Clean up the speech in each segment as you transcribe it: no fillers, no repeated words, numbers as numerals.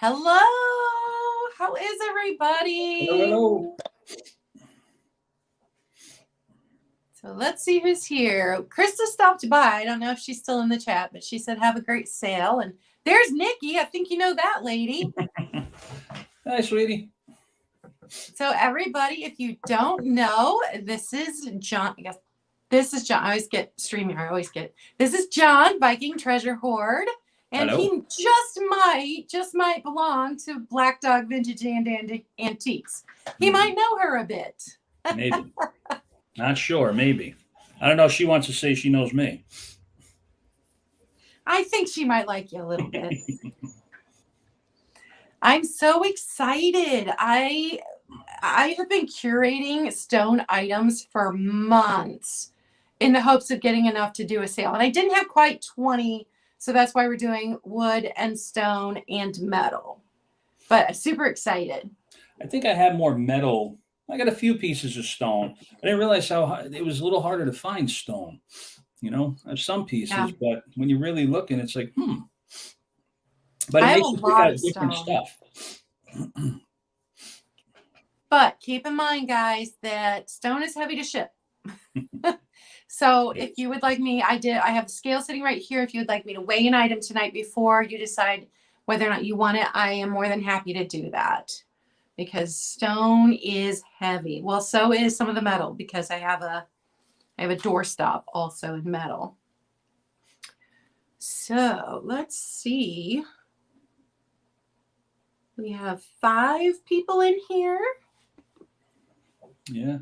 Hello. How is everybody? Hello, hello. So let's see who's here. Krista stopped by. I don't know if she's still in the chat, but she said have a great sale. And there's Nikki. I think you know that lady. Hi, sweetie. So everybody, if you don't know, this is John. I guess this is John. I always get StreamYard. This is John, Viking Treasure Hoard. And Hello. he just might belong to Black Dog Vintage and Antiques. He might know her a bit. Maybe. Not sure. Maybe. I don't know if she wants to say she knows me. I think she might like you a little bit. I'm so excited. I have been curating stone items for months in the hopes of getting enough to do a sale. And I didn't have quite 20, so that's why we're doing wood and stone and metal. But I'm super excited. I think I have more metal. I got a few pieces of stone. I didn't realize how it was a little harder to find stone. You know, I have some pieces, but when you're really looking, it's like, But it I have makes a you pick lot out of different stone. stuff. But keep in mind, guys, that stone is heavy to ship. So if you would like me, I have a scale sitting right here. If you would like me to weigh an item tonight before you decide whether or not you want it, I am more than happy to do that because stone is heavy. Well, so is some of the metal because I have a doorstop also in metal. So let's see. We have 5 people in here. Yeah.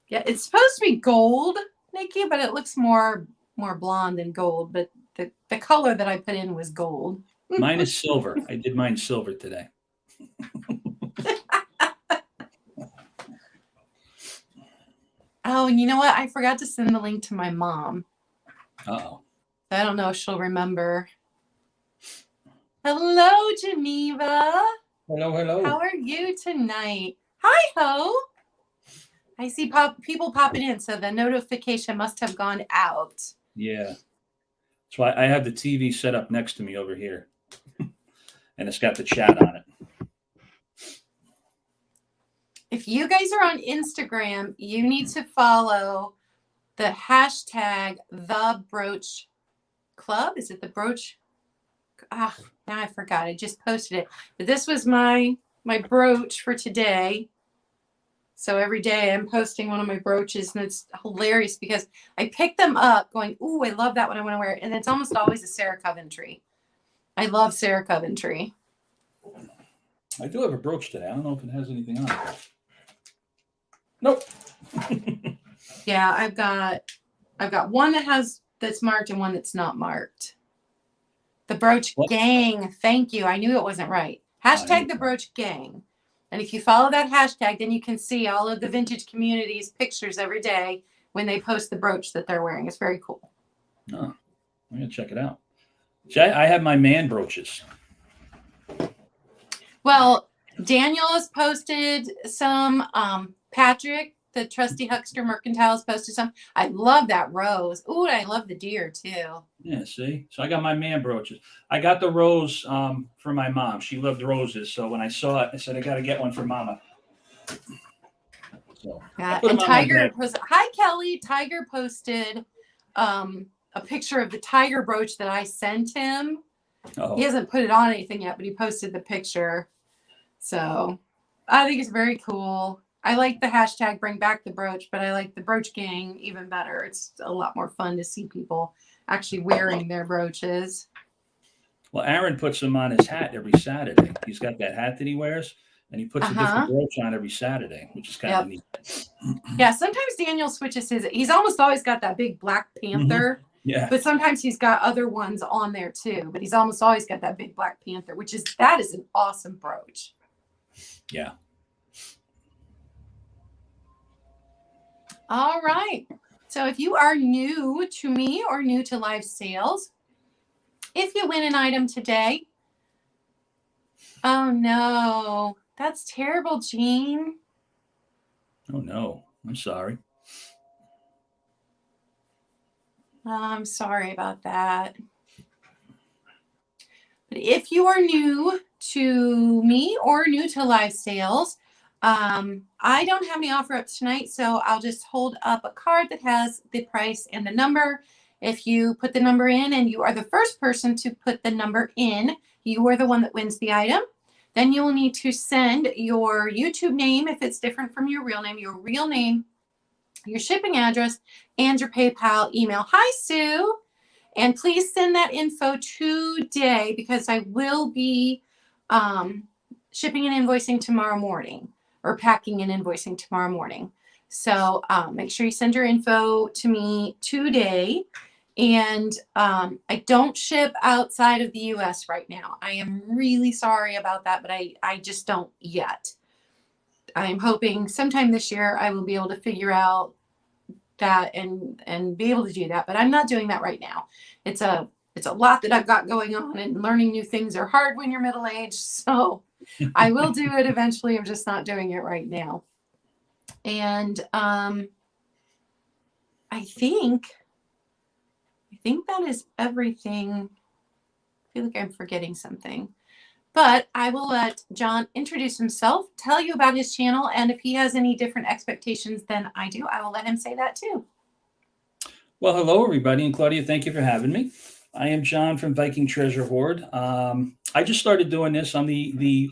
Yeah, it's supposed to be gold, Nikki, but it looks more blonde than gold. But the color that I put in was gold. Mine is silver. I did mine silver today. Oh, and you know what? I forgot to send the link to my mom. Uh-oh. I don't know if she'll remember. Hello, Geneva. Hello, hello. How are you tonight? Hi, Ho. I see people popping in, so the notification must have gone out. Yeah. That's why I have the TV set up next to me over here. And it's got the chat on it. If you guys are on Instagram, you need to follow the hashtag the brooch club. Is it the brooch? Now I forgot. I just posted it. But this was my brooch for today. So every day I'm posting one of my brooches, and it's hilarious because I pick them up going, ooh, I love that one. I want to wear it. And it's almost always a Sarah Coventry. I love Sarah Coventry. I do have a brooch today. I don't know if it has anything on it. Nope. Yeah, I've got one that's marked and one that's not marked. The brooch gang. Thank you. I knew it wasn't right. Hashtag the brooch gang. And if you follow that hashtag, then you can see all of the vintage community's pictures every day when they post the brooch that they're wearing. It's very cool. Oh, I'm going to check it out. See, I have my man brooches. Well, Daniel has posted some. Patrick, the trusty huckster mercantile, has posted some. I love that rose. Ooh, I love the deer too. Yeah, see? So I got my man brooches. I got the rose for my mom. She loved roses. So when I saw it, I said, I got to get one for Mama. So yeah, and Tiger was, hi, Kelly. Tiger posted a picture of the tiger brooch that I sent him. Oh. He hasn't put it on anything yet, but he posted the picture. So I think it's very cool. I like the hashtag bring back the brooch, but I like the brooch gang even better. It's a lot more fun to see people actually wearing their brooches. Well, Aaron puts them on his hat every Saturday. He's got that hat that he wears, and he puts a different brooch on every Saturday, which is kind of neat. Yeah, sometimes Daniel switches he's almost always got that big Black Panther. Yeah. But sometimes he's got other ones on there too. But he's almost always got that big Black Panther, that is an awesome brooch. Yeah. All right. So if you are new to me or new to live sales, if you win an item today, oh no, that's terrible, Jean. Oh no, I'm sorry. I'm sorry about that. But if you are new to me or new to live sales, I don't have any offer ups tonight, so I'll just hold up a card that has the price and the number. If you put the number in and you are the first person to put the number in, you are the one that wins the item. Then you will need to send your YouTube name, if it's different from your real name, your shipping address, and your PayPal email. Hi, Sue. And please send that info today because I will be shipping and invoicing tomorrow morning, or packing and invoicing tomorrow morning. So make sure you send your info to me today. And I don't ship outside of the US right now. I am really sorry about that, but I just don't yet. I'm hoping sometime this year I will be able to figure out that and be able to do that, but I'm not doing that right now. It's a lot that I've got going on, and learning new things are hard when you're middle-aged. So I will do it eventually. I'm just not doing it right now. And I think that is everything. I feel like I'm forgetting something. But I will let John introduce himself, tell you about his channel, and if he has any different expectations than I do, I will let him say that too. Well, hello, everybody. And Claudia, thank you for having me. I am John from Viking Treasure Hoard. I just started doing this. I'm the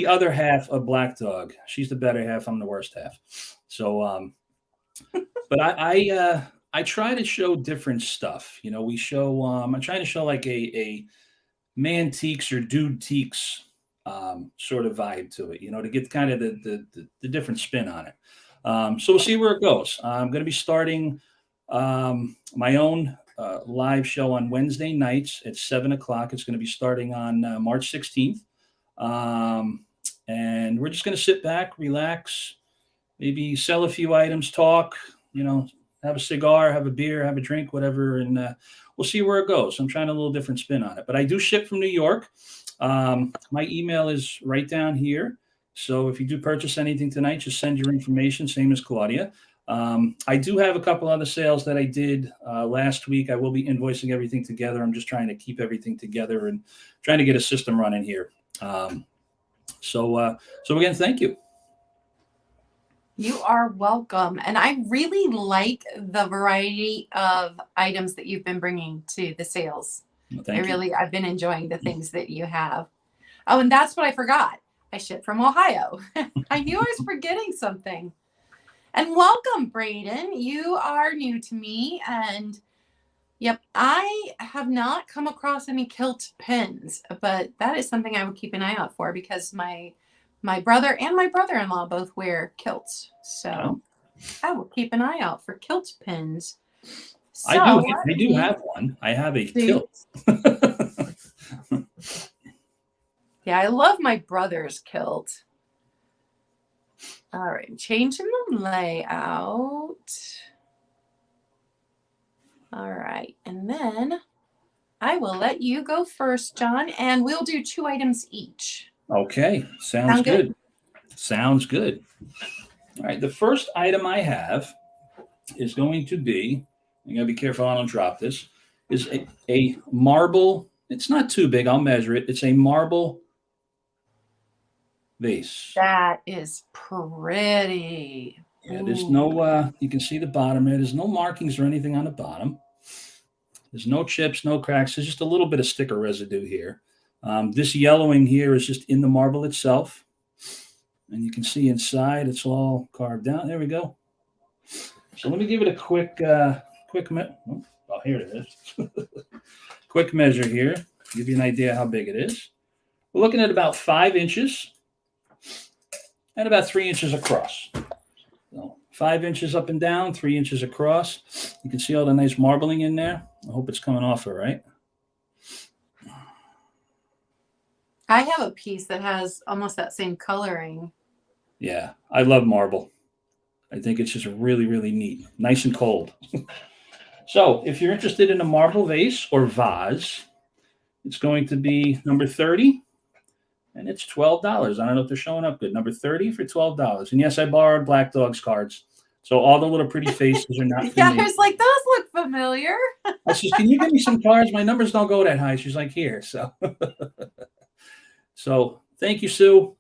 other half of Black Dog. She's the better half. I'm the worst half. So, but I try to show different stuff. You know, we show. I'm trying to show like a mantiques or dude-tiques sort of vibe to it, you know, to get kind of the different spin on it. So we'll see where it goes. I'm going to be starting my own live show on Wednesday nights at 7 o'clock. It's going to be starting on March 16th. And we're just going to sit back, relax, maybe sell a few items, talk, you know, have a cigar, have a beer, have a drink, whatever. And we'll see where it goes. I'm trying a little different spin on it, but I do ship from New York. My email is right down here. So if you do purchase anything tonight, just send your information, same as Claudia. I do have a couple other sales that I did last week. I will be invoicing everything together. I'm just trying to keep everything together and trying to get a system running here. So again, thank you. You are welcome. And I really like the variety of items that you've been bringing to the sales. Well, I've been enjoying the things that you have. Oh, and that's what I forgot. I ship from Ohio. I knew I was forgetting something. And welcome, Braden. You are new to me. And yep, I have not come across any kilt pins, but that is something I would keep an eye out for because my brother and my brother-in-law both wear kilts. So I will keep an eye out for kilt pins. So, I do have one. I have a kilt. Yeah, I love my brother's kilt. All right, changing the layout. All right, and then I will let you go first, John, and we'll do 2 items each. Okay, sounds good. Sounds good. All right, the first item I have is going to be, you gotta be careful I don't drop this, is a marble. It's not too big, I'll measure it. It's a marble vase. That is pretty. Yeah, there's no, you can see the bottom there. There's no markings or anything on the bottom. There's no chips, no cracks. There's just a little bit of sticker residue here. This yellowing here is just in the marble itself. And you can see inside, it's all carved out. There we go. So let me give it a quick here it is. Quick measure here. Give you an idea how big it is. We're looking at about 5 inches and about 3 inches across. So 5 inches up and down, 3 inches across. You can see all the nice marbling in there. I hope it's coming off all right. I have a piece that has almost that same coloring. Yeah, I love marble. I think it's just really, really neat. Nice and cold. So if you're interested in a marble vase or vase, it's going to be number 30. And it's $12. I don't know if they're showing up good. Number 30 for $12. And yes, I borrowed Black Dog's cards. So all the little pretty faces are not for Yeah, me. I was like, those look familiar. I says, can you give me some cards? My numbers don't go that high. She's like, here. So, so thank you, Sue,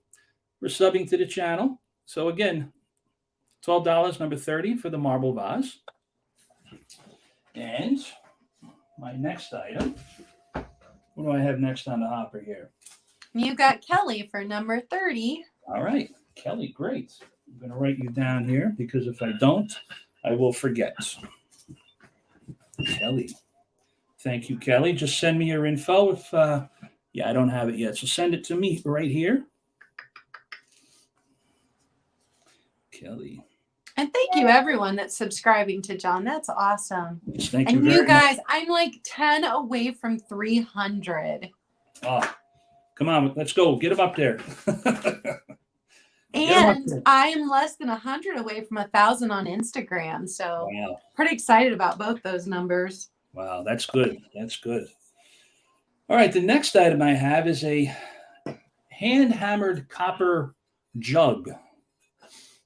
for subbing to the channel. So again, $12, number 30 for the marble vase. And my next item, what do I have next on the hopper here? You got Kelly for number 30. All right, Kelly, great. I'm going to write you down here because if I don't, I will forget. Kelly. Thank you, Kelly. Just send me your info if, yeah, I don't have it yet. So send it to me right here. Kelly. And thank you, everyone that's subscribing to John. That's awesome. Yes, thank and you you guys, much. I'm like 10 away from 300. Oh, come on, let's go. Get them up there. And I am less than 100 away from 1,000 on Instagram. So wow. Pretty excited about both those numbers. Wow, that's good. That's good. All right, the next item I have is a hand-hammered copper jug.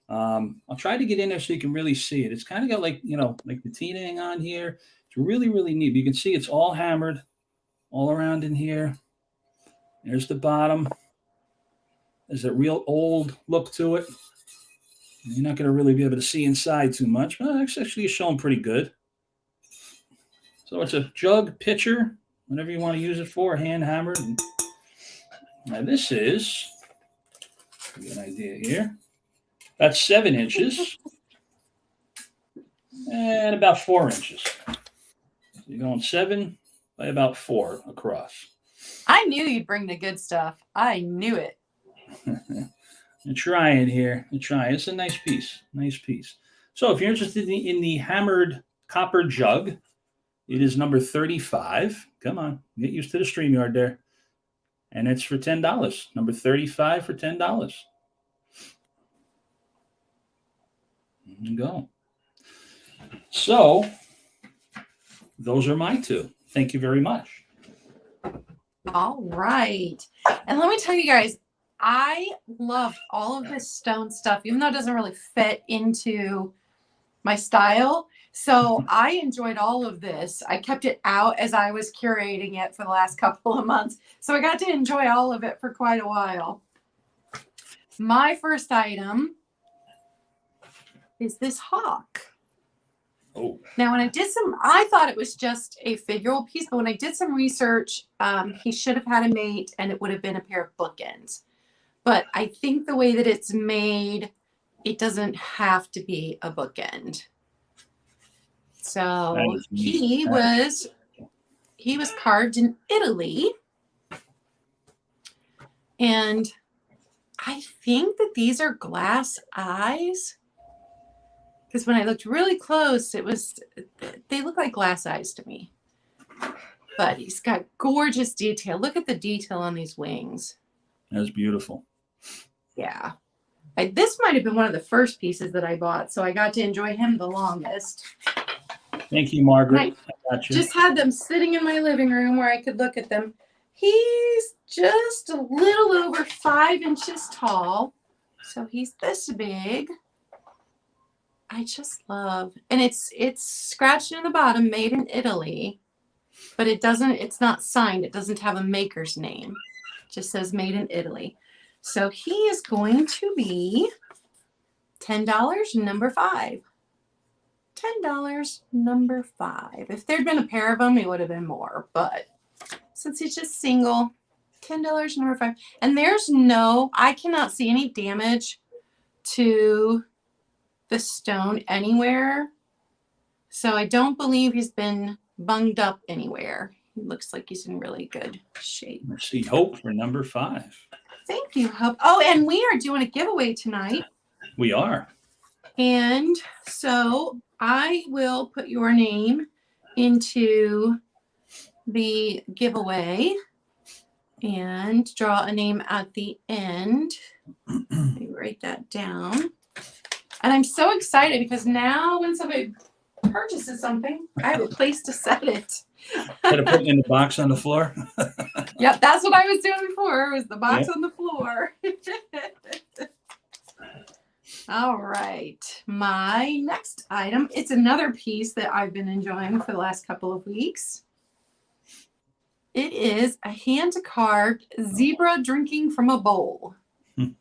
I'll try to get in there so you can really see it. It's kind of got like, you know, like the patina on here. It's really, really neat. You can see it's all hammered all around in here. There's the bottom. There's a real old look to it. You're not going to really be able to see inside too much, but it's actually showing pretty good. So it's a jug, pitcher, whatever you want to use it for, hand hammered. Now this is, give you an idea here, that's 7 inches and about 4 inches. So you're going 7 by about 4 across. I knew you'd bring the good stuff. I knew it. I'm trying here. I'm trying. It's a nice piece. Nice piece. So if you're interested in the hammered copper jug, it is number 35. Come on. Get used to the StreamYard there. And it's for $10. Number 35 for $10. There you go. So those are my two. Thank you very much. All right. And let me tell you guys, I love all of this stone stuff, even though it doesn't really fit into my style. So I enjoyed all of this. I kept it out as I was curating it for the last couple of months. So I got to enjoy all of it for quite a while. My first item is this hawk. Oh. Now, when I thought it was just a figural piece, but when I did some research, he should have had a mate and it would have been a pair of bookends. But I think the way that it's made, it doesn't have to be a bookend. So he was carved in Italy. And I think that these are glass eyes. Because when I looked really close, they look like glass eyes to me. But he's got gorgeous detail. Look at the detail on these wings. That's beautiful. Yeah. This might have been one of the first pieces that I bought, so I got to enjoy him the longest. Thank you, Margaret. I just had them sitting in my living room where I could look at them. He's just a little over 5 inches tall. So he's this big. I just love, and it's scratched in the bottom, made in Italy, but it's not signed. It doesn't have a maker's name. It just says made in Italy. So he is going to be $10, number 5. $10, number 5. If there'd been a pair of them, it would have been more, but since he's just single, $10, number 5. And I cannot see any damage to the stone anywhere. So I don't believe he's been bunged up anywhere. He looks like he's in really good shape. Let's see, Hope for number 5. Thank you, Hope. Oh, and we are doing a giveaway tonight. We are. And so I will put your name into the giveaway and draw a name at the end. Let me write that down. And I'm so excited because now when somebody purchases something, I have a place to set it. Instead of putting it in the box on the floor. Yep, that's what I was doing before, was the box on the floor. All right. My next item, it's another piece that I've been enjoying for the last couple of weeks. It is a hand-carved zebra drinking from a bowl. And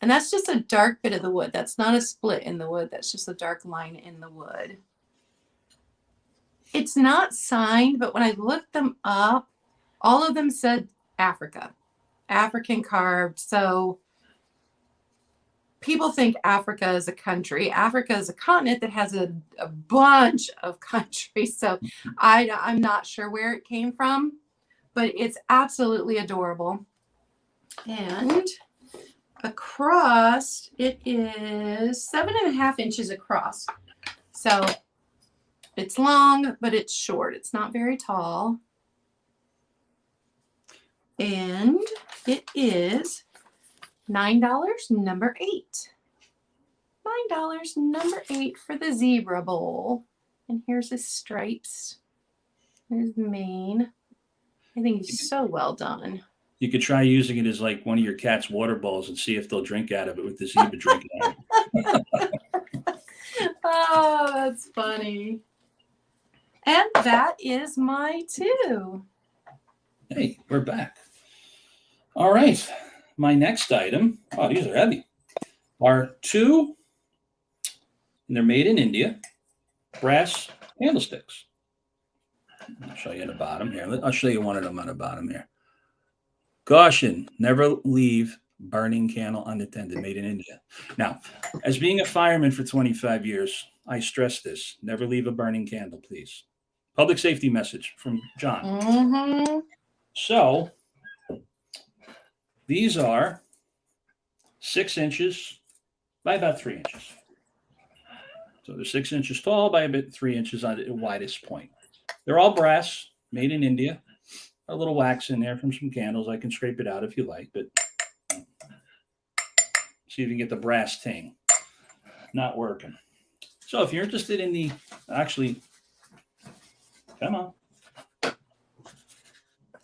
that's just a dark bit of the wood. That's not a split in the wood. That's just a dark line in the wood. It's not signed, but when I looked them up, all of them said Africa, African carved. So people think Africa is a country. Africa is a continent that has a bunch of countries. So I'm not sure where it came from, but it's absolutely adorable. And across, it is 7.5 inches across. So it's long, but it's short. It's not very tall. And it is $9, number 8. $9, number 8 for the zebra bowl. And here's his stripes. His mane. I think he's so well done. You could try using it as like one of your cat's water bowls and see if they'll drink out of it with the zebra drinking out of it. Oh, that's funny. And that is my 2. Hey, we're back. All right. My next item, oh, these are heavy, are 2, and they're made in India, brass candlesticks. I'll show you the bottom here. I'll show you one of them on the bottom here. Caution, never leave burning candle unattended, made in India. Now, as being a fireman for 25 years, I stress this. Never leave a burning candle, please. Public safety message from John. Mm-hmm. So, these are 6 inches by about 3 inches. So they're 6 inches tall by about 3 inches on the widest point. They're all brass, made in India. A little wax in there from some candles. I can scrape it out if you like, but see if you can get the brass ting. Not working. So if you're interested in the, actually, come on.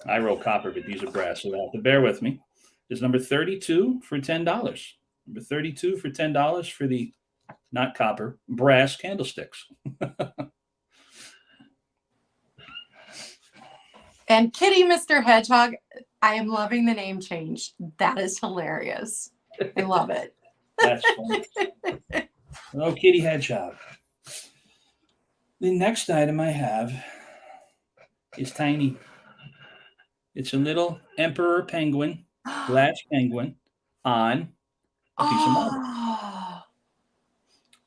I roll copper, but these are brass, so you have to bear with me. Is number 32 for $10. Number 32 for $10 for the, not copper, brass candlesticks. And Kitty Mr. Hedgehog, I am loving the name change. That is hilarious. I love it. That's funny. Oh, Kitty Hedgehog. The next item I have is tiny. It's a little emperor penguin, glass penguin, on a piece of marble.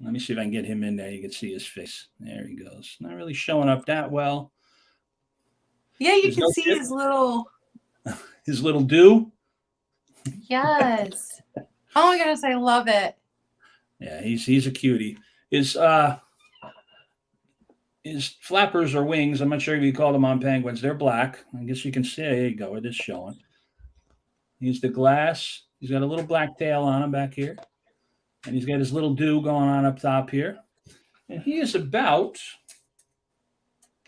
Let me see if I can get him in there. You can see his face. There he goes. Not really showing up that well. Yeah, you can see his little dew. Yes. Oh my goodness, I love it. Yeah, he's a cutie. His flappers or wings, I'm not sure if you call them on penguins, they're black. I guess you can see, there you go, it is showing. He's the glass. He's got a little black tail on him back here. And he's got his little dew going on up top here. And he is about,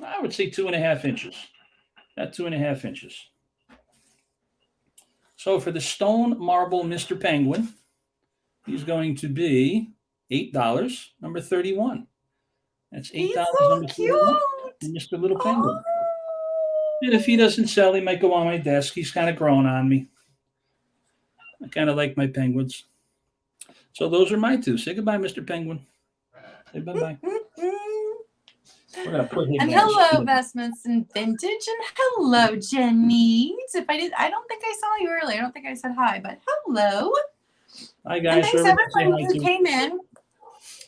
I would say 2.5 inches. About 2.5 inches. So for the stone marble Mr. Penguin, he's going to be $8, number 31. That's $8. He's so number cute. Mr. Little Penguin. And if he doesn't sell, he might go on my desk. He's kind of grown on me. I kind of like my penguins. So those are my 2. Say goodbye, Mr. Penguin. Say bye-bye. We're gonna put him and there. Hello, Vestments and Vintage, and hello, Jenny. If I don't think I saw you earlier. I don't think I said hi, but hello. Hi, guys. And thanks everybody who came in.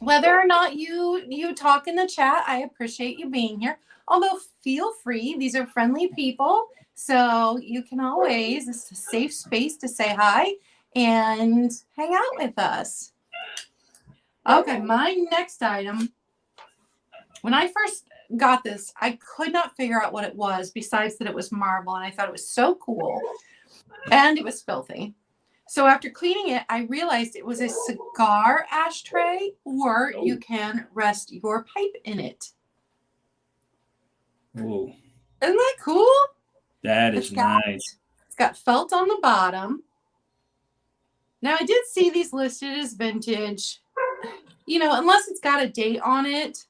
Whether or not you talk in the chat, I appreciate you being here. Although feel free, these are friendly people, so you can always, it's a safe space to say hi and hang out with us. Okay, my next item. When I first got this, I could not figure out what it was besides that it was marble, and I thought it was so cool, and it was filthy. So after cleaning it, I realized it was a cigar ashtray, or you can rest your pipe in it. Ooh. Isn't that cool? That is nice. It's got felt on the bottom. Now, I did see these listed as vintage. You know, unless it's got a date on it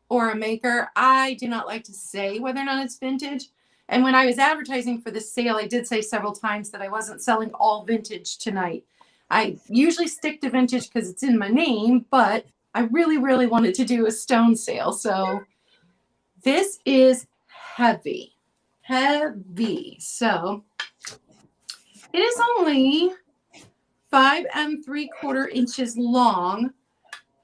or a maker, I do not like to say whether or not it's vintage. And when I was advertising for this sale, I did say several times that I wasn't selling all vintage tonight. I usually stick to vintage because it's in my name, but I really, really wanted to do a stone sale. So this is heavy, heavy. So it is only 5 3/4 inches long,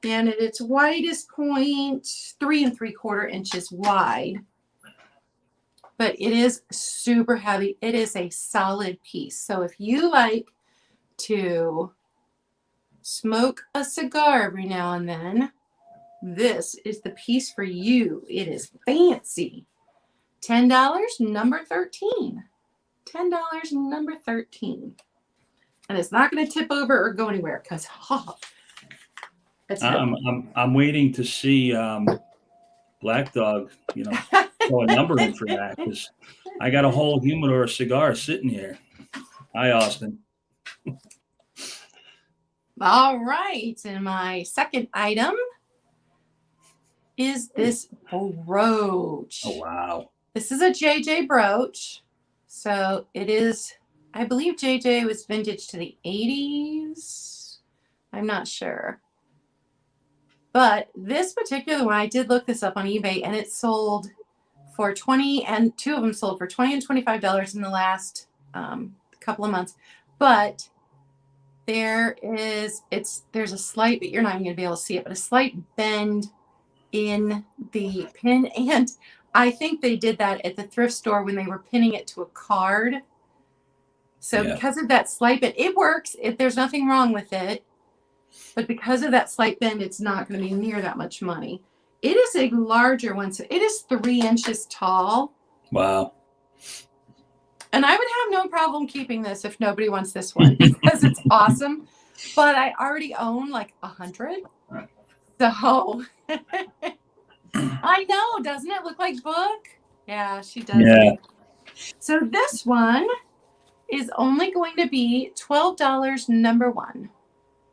and at its widest point, 3 3/4 inches wide. But it is super heavy. It is a solid piece. So if you like to smoke a cigar every now and then, this is the piece for you. It is fancy. $10, number 13. $10, number 13. And it's not going to tip over or go anywhere because I'm waiting to see Black Dog, you know, throw a number in for that because I got a whole humidor cigar sitting here. Hi, Austin. All right. And my second item is this brooch. Oh, wow. This is a JJ brooch. So it is, I believe JJ was vintage to the 80s. I'm not sure. But this particular one, I did look this up on eBay, and it sold for $20, and two of them sold for $20 and $25 in the last couple of months. But there's a slight, but you're not even going to be able to see it, but a slight bend in the pin. And I think they did that at the thrift store when they were pinning it to a card. So because of that slight bend, it works. There's nothing wrong with it. But because of that slight bend, it's not going to be near that much money. It is a larger one. So it is 3 inches tall. Wow. And I would have no problem keeping this if nobody wants this one because it's awesome. But I already own like 100. So I know, doesn't it look like Book? Yeah, she does. Yeah. So this one is only going to be $12, number one.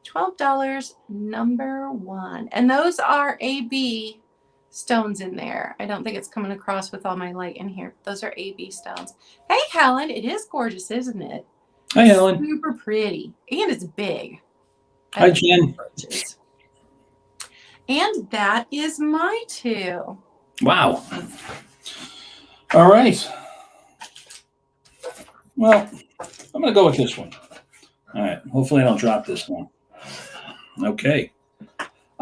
$12, number one. And those are AB stones in there. I don't think it's coming across with all my light in here. Those are AB stones. Hey, Helen, it is gorgeous, isn't it? Hi, Helen. Super pretty. And it's big. Hi, Jen. And that is my 2. Wow. All right. Well, I'm going to go with this one. All right. Hopefully I don't drop this one. Okay.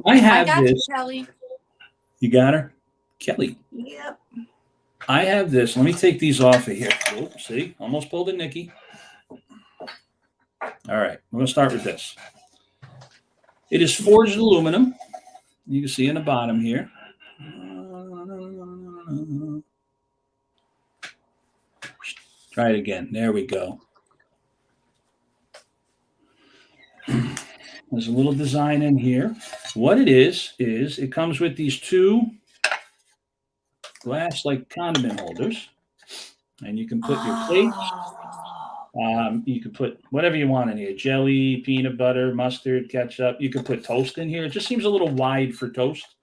I got this. You, Kelly. You got her? Kelly. Yep. I have this. Let me take these off of here. Oh, see? Almost pulled a Nikki. All right. We're going to start with this. It is forged aluminum. You can see in the bottom here. Try it again. There we go. There's a little design in here. What it is it comes with these 2 glass like condiment holders, and you can put your plates. You can put whatever you want in here: jelly, peanut butter, mustard, ketchup. You can put toast in here. It just seems a little wide for toast.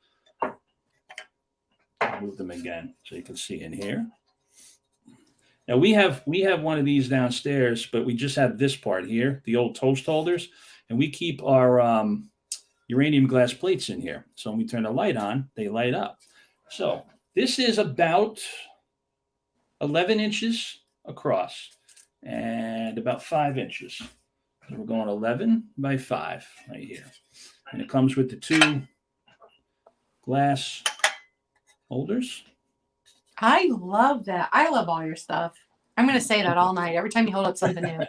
I'll move them again so you can see in here. Now we have one of these downstairs, but we just have this part here, the old toast holders. And we keep our uranium glass plates in here. So when we turn the light on, they light up. So this is about 11 inches across and about 5 inches. So we're going 11 by 5 right here. And it comes with the 2 glass holders. I love that. I love all your stuff. I'm going to say that all night, every time you hold up something new.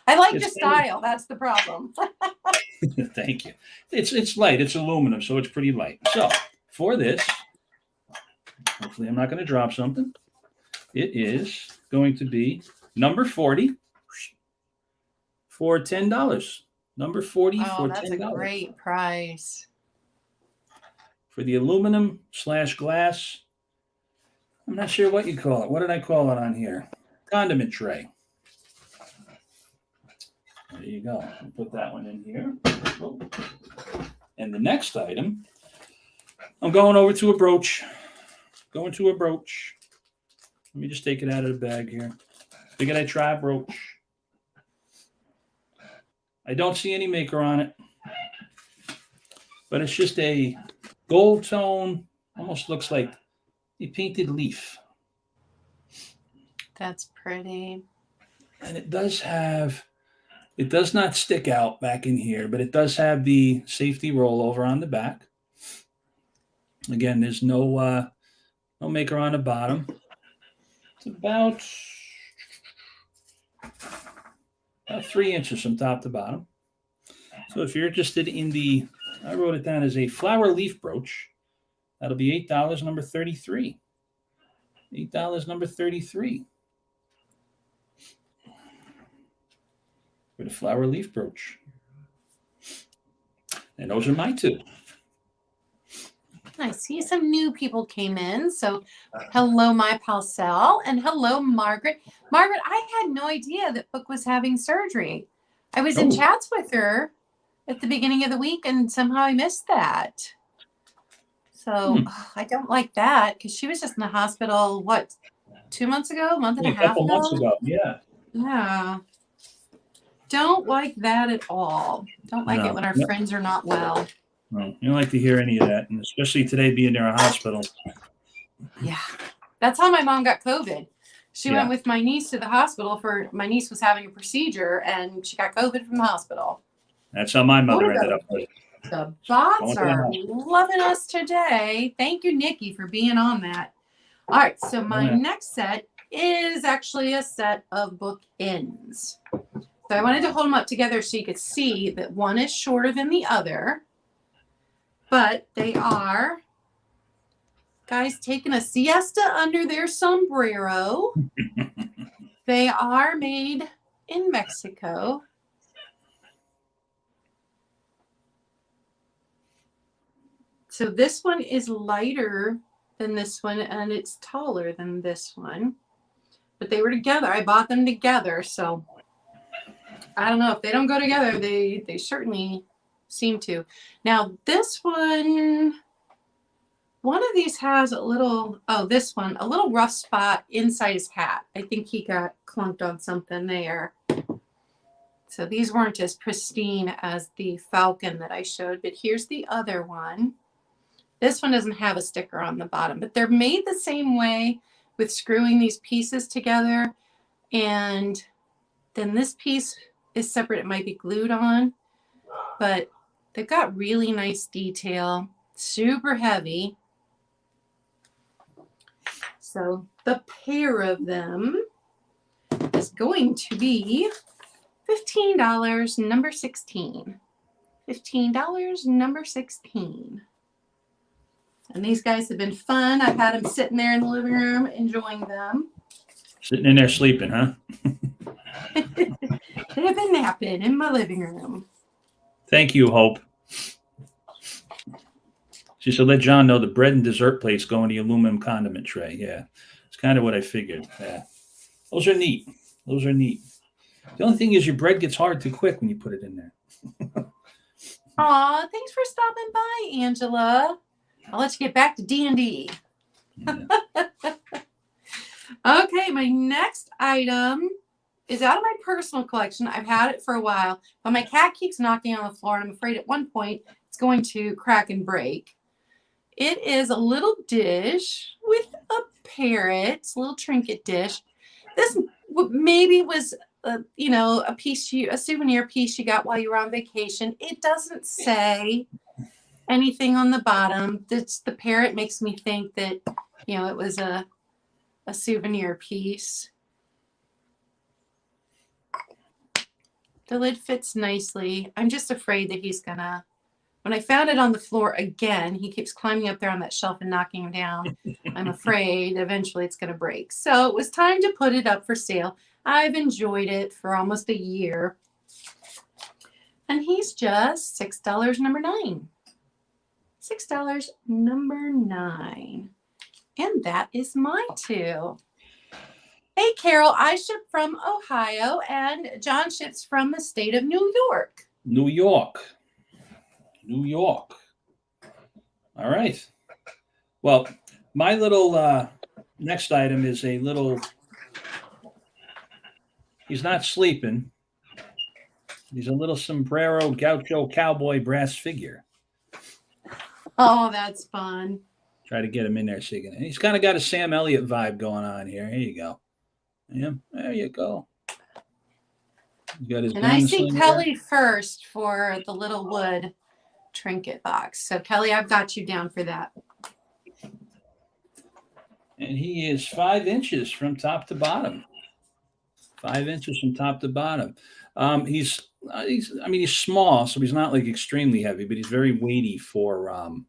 I like your style. That's the problem. Thank you. It's light. It's aluminum, so it's pretty light. So for this, hopefully I'm not going to drop something. It is going to be number 40 for $10. Number 40 for $10. That's a great price. For the aluminum / glass. I'm not sure what you call it. What did I call it on here? Condiment tray. There you go. Put that one in here. And the next item, I'm going over to a brooch. Going to a brooch. Let me just take it out of the bag here. Figured I'd try a brooch. I don't see any maker on it, but it's just a gold tone. Almost looks like a painted leaf. That's pretty. And it does have, it does not stick out back in here, but it does have the safety rollover on the back. Again, there's no maker on the bottom. It's about 3 inches from top to bottom. So if you're interested in the, I wrote it down as a flower leaf brooch. That'll be $8, number 33. $8, number 33. For the flower leaf brooch. And those are my two. I see some new people came in. So hello, my pal Sal, and hello, Margaret. Margaret, I had no idea that Book was having surgery. I was in chats with her at the beginning of the week, and somehow I missed that. So I don't like that because she was just in the hospital, what, 2 months ago, a month and a half couple ago? months ago, yeah. Yeah. Don't like that at all. Don't like it when our friends are not well. No, you don't like to hear any of that, and especially today being near a hospital. Yeah. That's how my mom got COVID. She went with my niece to the hospital for, my niece was having a procedure, and she got COVID from the hospital. That's how my mother ended up with it. The bots are loving us today. Thank you, Nikki, for being on that. All right, so my next set is actually a set of bookends. So I wanted to hold them up together so you could see that one is shorter than the other, but they are guys taking a siesta under their sombrero. They are made in Mexico. So this one is lighter than this one, and it's taller than this one. But they were together. I bought them together, so I don't know. If they don't go together, they certainly seem to. Now, this one of these has a little, this one, a little rough spot inside his hat. I think he got clunked on something there. So these weren't as pristine as the falcon that I showed, but here's the other one. This one doesn't have a sticker on the bottom, but they're made the same way with screwing these pieces together. And then this piece is separate. It might be glued on, but they've got really nice detail, super heavy. So the pair of them is going to be $15, number 16. $15, number 16. And these guys have been fun. I've had them sitting there in the living room enjoying them. Sitting in there sleeping, huh? They've been napping in my living room. Thank you, Hope. She said, let John know the bread and dessert plates go in the aluminum condiment tray. Yeah, it's kind of what I figured. Yeah, those are neat. Those are neat. The only thing is your bread gets hard too quick when you put it in there. Aw, thanks for stopping by, Angela. I'll let you get back to D&D. Yeah. Okay, my next item is out of my personal collection. I've had it for a while, but my cat keeps knocking on the floor, and I'm afraid at one point it's going to crack and break. It is a little dish with a parrot, a little trinket dish. This maybe was a piece, a souvenir piece you got while you were on vacation. It doesn't say anything on the bottom. The parrot makes me think that, it was a souvenir piece. The lid fits nicely. I'm just afraid that he's gonna, when I found it on the floor again, he keeps climbing up there on that shelf and knocking him down. I'm afraid eventually it's gonna break. So it was time to put it up for sale. I've enjoyed it for almost a year. And he's just $6, number 9. $6, number 9. And that is my two. Hey Hey, Carol, I ship from Ohio, and John ships from the state of New York. New York. New York. All right. Well, my little next item is a little, he's not sleeping. He's a little sombrero gaucho cowboy brass figure. Oh, that's fun. Try to get him in there shaking. He's kind of got a Sam Elliott vibe going on here. Here you go. Yeah, there you go. He's got his And I see gunslinger. Kelly first for the little wood trinket box. So, Kelly, I've got you down for that. And he is 5 inches from top to bottom. 5 inches from top to bottom. He's small, so he's not like extremely heavy, but he's very weighty for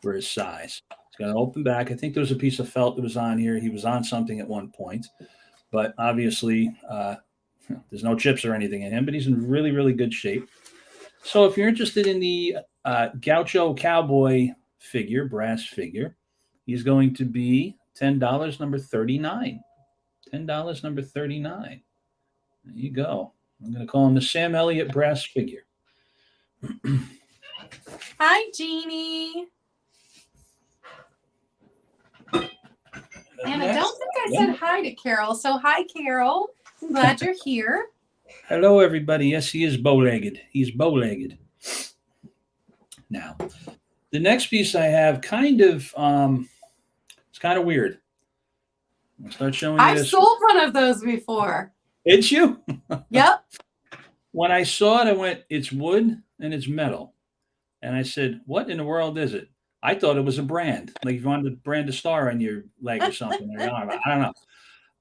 his size. He's got an open back. I think there was a piece of felt that was on here. He was on something at one point, but obviously there's no chips or anything in him, but he's in really, really good shape. So if you're interested in the gaucho cowboy figure, brass figure, he's going to be $10, number 39. $10, number 39. There you go. I'm going to call him the Sam Elliott brass figure. Hi, Jeannie. And I don't think I said hi to Carol. So, hi, Carol. I'm glad you're here. Hello, everybody. Yes, he is bow-legged. He's bow-legged. Now, the next piece I have it's kind of weird. I'll start showing you I've this. sold one of those before. It's you? Yep. When I saw it, I went, it's wood and it's metal. And I said, what in the world is it? I thought it was a brand, like if you wanted to brand a star on your leg or something. Or your arm. I don't know.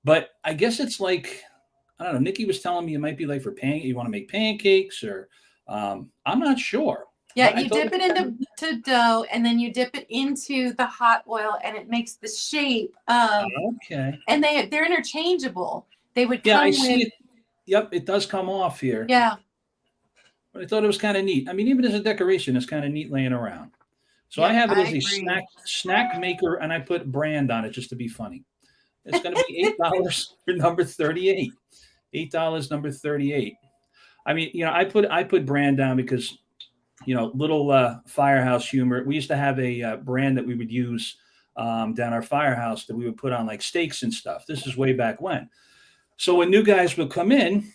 But I guess it's like, I don't know. Nikki was telling me it might be like for you want to make pancakes or I'm not sure. Yeah, you dip it into dough and then you dip it into the hot oil and it makes the shape of. Okay. And they're interchangeable. They would come I see it. Yep, it does come off here. Yeah. But I thought it was kind of neat. I mean, even as a decoration, it's kind of neat laying around. So I have it as a snack maker, and I put brand on it just to be funny. It's going to be $8 for number 38. $8, number 38. I mean, I put brand down because, little firehouse humor. We used to have a brand that we would use down our firehouse that we would put on like steaks and stuff. This is way back when. So when new guys would come in,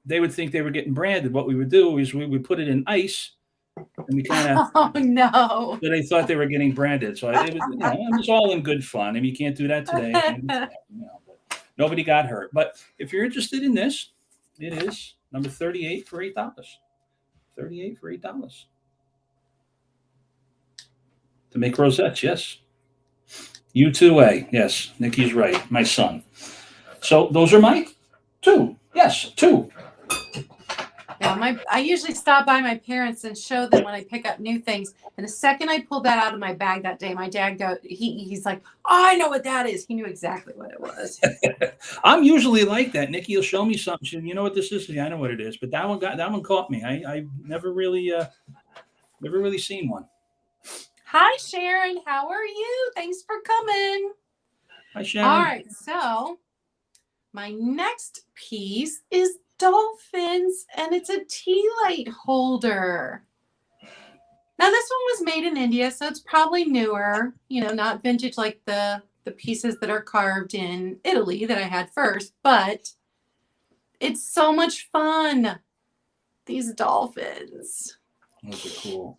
they would think they were getting branded. What we would do is we would put it in ice, and we kind of. Oh no! So they thought they were getting branded. So it was all in good fun. I mean, you can't do that today. But nobody got hurt. But if you're interested in this, it is number 38 for $8. 38 for $8. To make rosettes, yes. U2A, yes. Nikki's right. My son. So those are my 2. Yes, 2. Yeah, I usually stop by my parents and show them when I pick up new things. And the second I pulled that out of my bag that day, my dad he's like, oh, I know what that is. He knew exactly what it was. I'm usually like that. Nikki will show me something. She, you know what this is? Yeah, I know what it is. But that one caught me. I never really seen one. Hi, Sharon. How are you? Thanks for coming. Hi, Sharon. All right. So my next piece is dolphins, and it's a tea light holder. Now this one was made in India, so it's probably newer, not vintage like the pieces that are carved in Italy that I had first, but it's so much fun. These dolphins. Those are cool.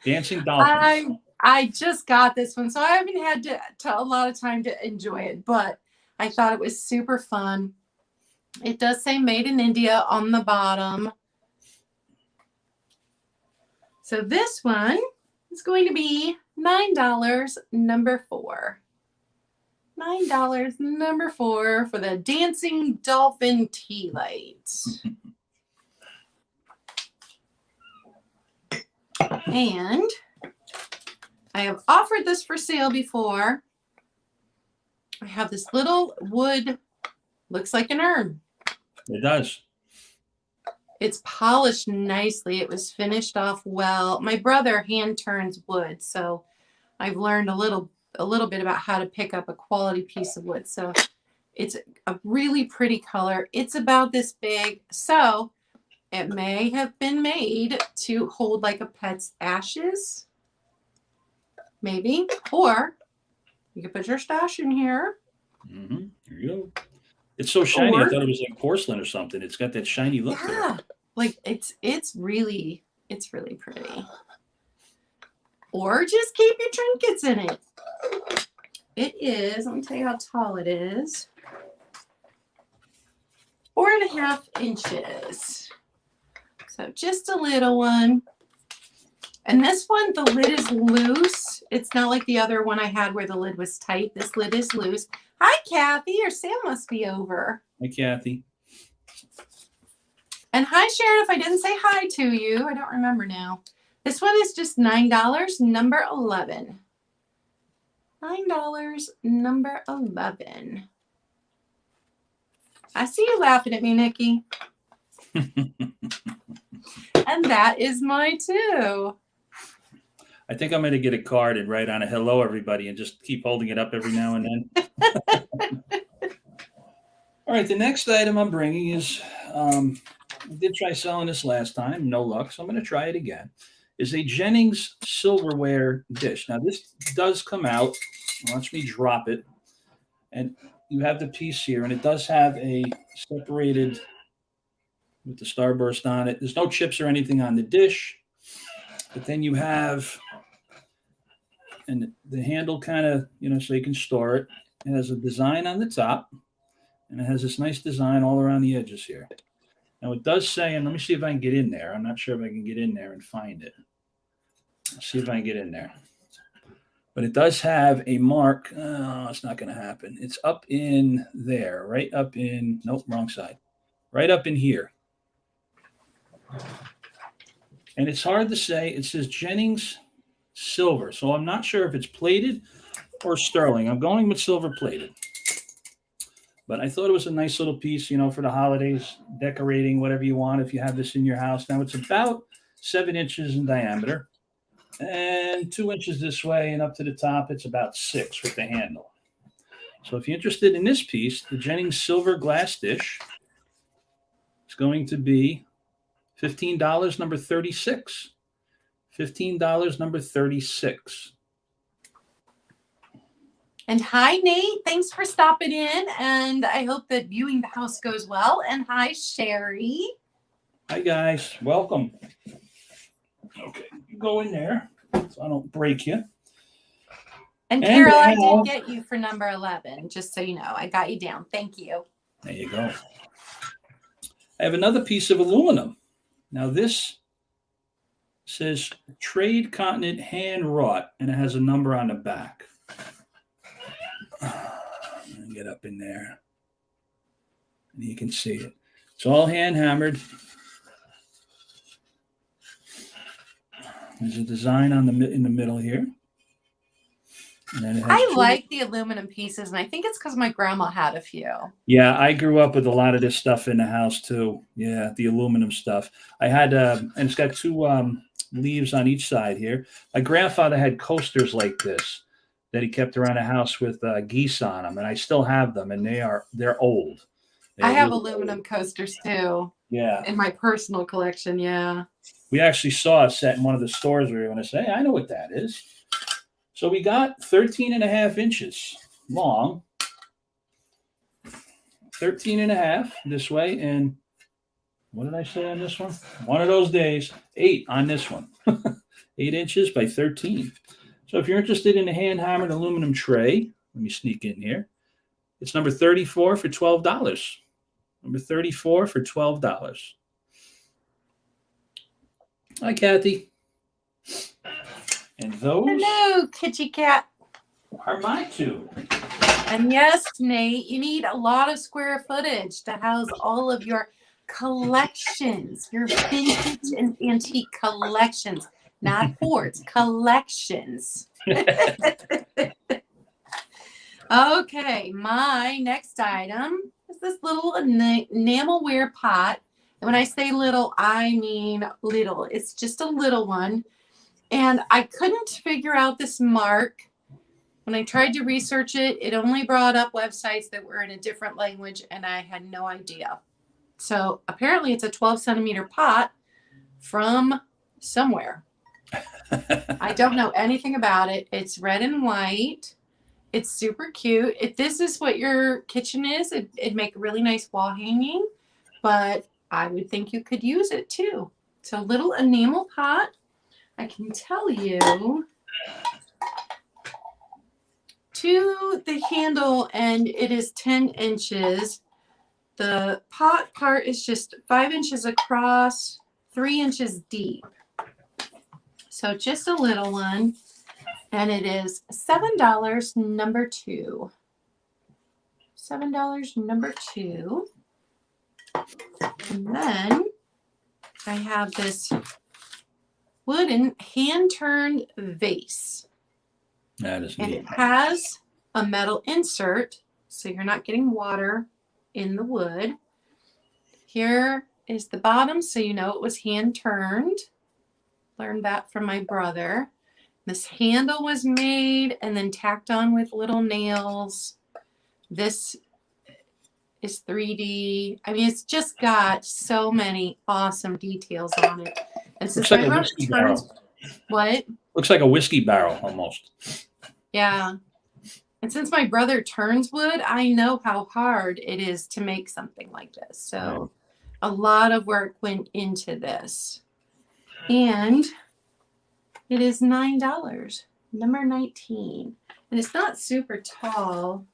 Dancing dolphins. I just got this one, so I haven't had a lot of time to enjoy it, but I thought it was super fun. It does say made in India on the bottom. So this one is going to be $9, number 4. $9, number 4 for the dancing dolphin tea light. And I have offered this for sale before. I have this little wood, looks like an urn. It does. It's polished nicely. It was finished off well. My brother hand turns wood, so I've learned a little a little bit about how to pick up a quality piece of wood. So it's a really pretty color. It's about this big. So it may have been made to hold like a pet's ashes, maybe, or you could put your stash in here. Mm-hmm. There you go. It's so shiny. I thought it was like porcelain or something. It's got that shiny look to it. Yeah, like it's really pretty. Or just keep your trinkets in it. It is, let me tell you how tall it is. 4.5 inches. So just a little one. And this one, the lid is loose. It's not like the other one I had where the lid was tight. This lid is loose. Hi, Kathy. Your Sam must be over. Hi, Kathy. And hi, Sharon. If I didn't say hi to you, I don't remember now. This one is just $9, number 11. $9, number 11. I see you laughing at me, Nikki. And that is my 2. I think I'm going to get a card and write on a hello, everybody, and just keep holding it up every now and then. All right, the next item I'm bringing is, I did try selling this last time, no luck, so I'm going to try it again, is a Jennings silverware dish. Now, this does come out. Watch me drop it. And you have the piece here, and it does have a separated with the starburst on it. There's no chips or anything on the dish. But then you have, and the handle kind of, so you can store it. It has a design on the top, and it has this nice design all around the edges here. Now it does say, and let me see if I can get in there. I'm not sure if I can get in there and find it. Let's see if I can get in there. But it does have a mark. Oh, it's not going to happen. It's up in there, right up in, nope, wrong side. Right up in here. And it's hard to say. It says Jennings silver. So I'm not sure if it's plated or sterling. I'm going with silver plated. But I thought it was a nice little piece, for the holidays, decorating, whatever you want, if you have this in your house. Now, it's about 7 inches in diameter and 2 inches this way, and up to the top, it's about 6 with the handle. So if you're interested in this piece, the Jennings silver glass dish is going to be $15, number 36. $15, number 36. And hi, Nate. Thanks for stopping in. And I hope that viewing the house goes well. And hi, Sherry. Hi, guys. Welcome. Okay, you go in there so I don't break you. And Carol, I did get you for number 11, just so you know. I got you down. Thank you. There you go. I have another piece of aluminum. Now, this says Trade Continent Hand Wrought, and it has a number on the back. Get up in there. And you can see it. It's all hand hammered. There's a design in the middle here. And then it has I like the aluminum pieces, and I think it's because my grandma had a few. Yeah, I grew up with a lot of this stuff in the house too. Yeah, the aluminum stuff. I had, and it's got 2 leaves on each side here. My grandfather had coasters like this that he kept around the house with geese on them, and I still have them, and they're old. I have aluminum coasters too. Yeah, in my personal collection. Yeah, we actually saw a set in one of the stores where we were going to say, hey, I know what that is. So we got 13.5 inches long, 13.5 this way, and what did I say on this one? One of those days, 8 on this one, 8 inches by 13. So if you're interested in a hand-hammered aluminum tray, let me sneak in here. It's number 34 for $12. Number 34 for $12. Hi, Kathy. And those hello, kitty cat. Are my 2. And yes, Nate, you need a lot of square footage to house all of your collections, your vintage and antique collections. Not hoards, collections. Okay, my next item is this little enamelware pot. And when I say little, I mean little. It's just a little one. And I couldn't figure out this mark. When I tried to research it, it only brought up websites that were in a different language, and I had no idea. So apparently it's a 12-centimeter pot from somewhere. I don't know anything about it. It's red and white. It's super cute. If this is what your kitchen is, it'd make a really nice wall hanging, but I would think you could use it too. So little enamel pot. I can tell you to the handle, and it is 10 inches. The pot part is just 5 inches across, 3 inches deep. So just a little one. And it is $7, number 2. $7, number 2. And then I have this wooden hand-turned vase. That is And neat. it has a metal insert, so you're not getting water in the wood. Here is the bottom, so you know it was hand-turned. Learned that from my brother. This handle was made and then tacked on with little nails. This is 3D. I mean, it's just got so many awesome details on it. And since Looks like my a brother whiskey turns, barrel. what? Looks like a whiskey barrel almost. Yeah. And since my brother turns wood, I know how hard it is to make something like this. So a lot of work went into this. And it is $9, number 19. And it's not super tall.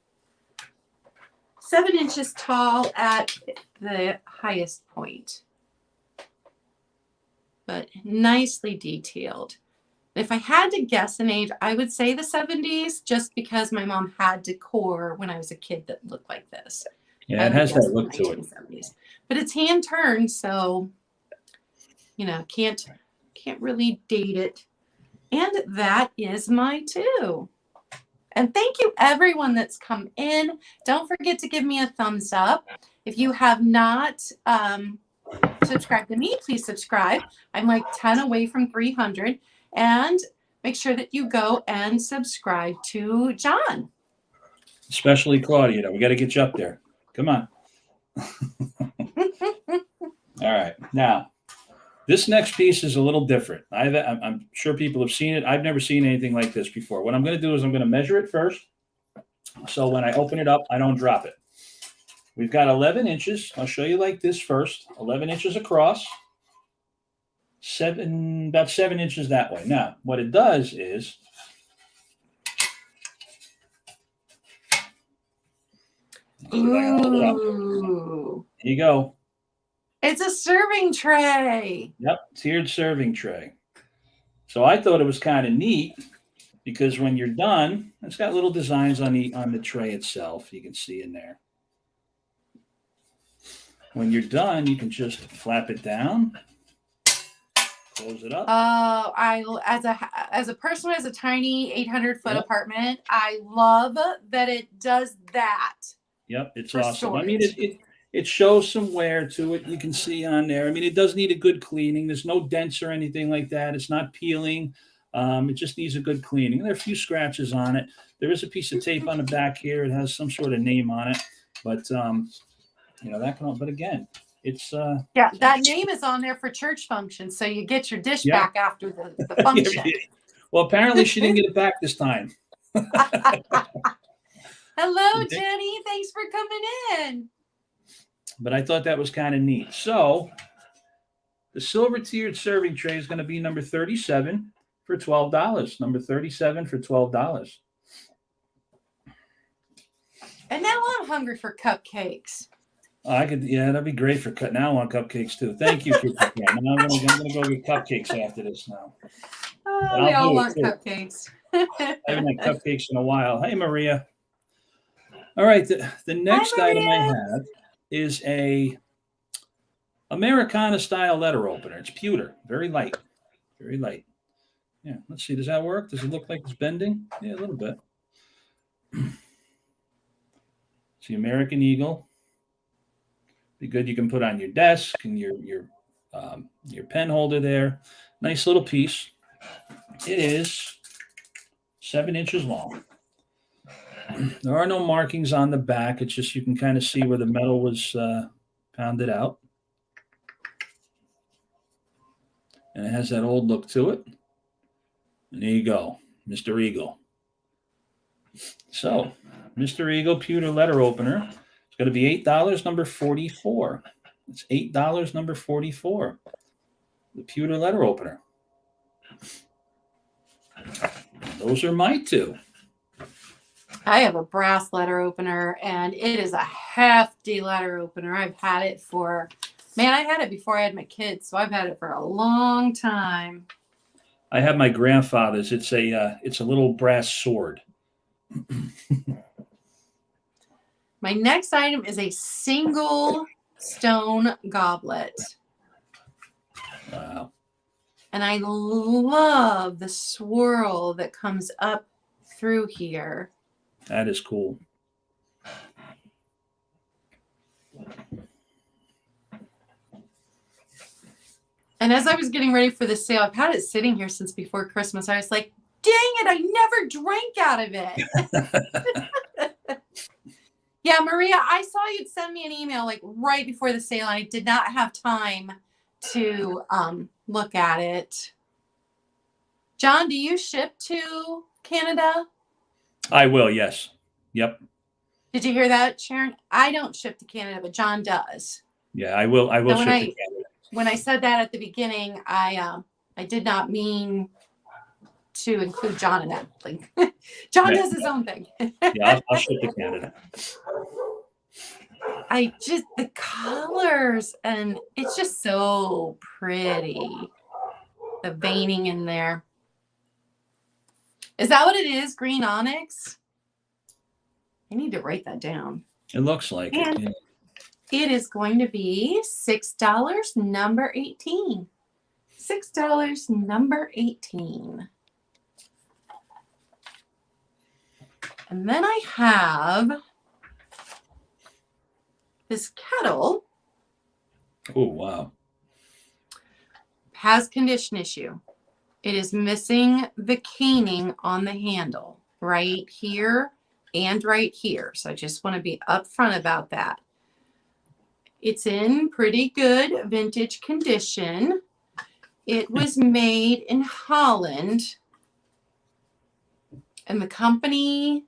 7 inches tall at the highest point. But nicely detailed. If I had to guess an age, I would say the 70s, just because my mom had decor when I was a kid that looked like this. Yeah, it has that look to it. 1970s. But it's hand turned, so you know, can't really date it. And that is my 2. And thank you everyone that's come in. Don't forget to give me a thumbs up. If you have not subscribed to me, please subscribe. I'm like 10 away from 300. And make sure that you go and subscribe to John. Especially Claudia. We got to get you up there. Come on. All right. Now, this next piece is a little different. I'm sure people have seen it. I've never seen anything like this before. What I'm going to do is I'm going to measure it first. So when I open it up, I don't drop it. We've got 11 inches. I'll show you like this first. 11 inches across. About 7 inches that way. Now, what it does is Ooh. Here you go. It's a serving tray. Yep, tiered serving tray. So I thought it was kind of neat because when you're done, it's got little designs on the tray itself. You can see in there. When you're done, you can just flap it down, close it up. Oh, as a person who has a tiny 800-foot apartment, I love that it does that. Yep, it's for awesome. storage. I mean, it shows some wear to it. You can see on there. I mean, it does need a good cleaning. There's no dents or anything like that. It's not peeling. It just needs a good cleaning. There are a few scratches on it. There is a piece of tape on the back here. It has some sort of name on it, but you know that can. But again, it's yeah. That name is on there for church functions, so you get your dish back after the function. Well, apparently she didn't get it back this time. Hello, Jenny. Thanks for coming in. But I thought that was kind of neat. So the silver tiered serving tray is going to be number 37 for $12. Number 37 for $12. And now I'm hungry for cupcakes. I could, yeah, that'd be great for cut. Now I want cupcakes too. Thank you, Kid. I'm gonna go get cupcakes after this now. Oh, we all want cupcakes. I haven't had cupcakes in a while. Hey, Maria. All right, the next item I have is a Americana style letter opener. It's pewter, very light, very light. Yeah, let's see. Does that work? Does it look like it's bending? Yeah, a little bit. It's the American Eagle. Be good. You can put on your desk and your pen holder there. Nice little piece. It is 7 inches long. There are no markings on the back. It's just you can kind of see where the metal was pounded out. And it has that old look to it. And there you go, Mr. Eagle. So, Mr. Eagle pewter letter opener. It's going to be $8, number 44. It's $8, number 44. The pewter letter opener. Those are my two. I have a brass letter opener, and it is a hefty letter opener. I've had it for, man, I had it before I had my kids, so I've had it for a long time. I have my grandfather's. It's a little brass sword. My next item is a single stone goblet. Wow. And I love the swirl that comes up through here. That is cool. And as I was getting ready for the sale, I've had it sitting here since before Christmas. I was like, dang it, I never drank out of it. Yeah, Maria, I saw you'd send me an email like right before the sale, and I did not have time to look at it. John, do you ship to Canada? I will, yes. Yep. Did you hear that, Sharon? I don't ship to Canada, but John does. Yeah, I will So ship to Canada. When I said that at the beginning, I did not mean to include John in that thing. John does his own thing. Yeah, I'll ship to Canada. The colors, and it's just so pretty. The veining in there. Is that what it is? Green onyx? I need to write that down. It looks like it. Yeah. It is going to be $6, number 18. $6, number 18. And then I have this kettle. Oh, wow. Has condition issue. It is missing the caning on the handle right here and right here. So I just want to be upfront about that. It's in pretty good vintage condition. It was made in Holland. And the company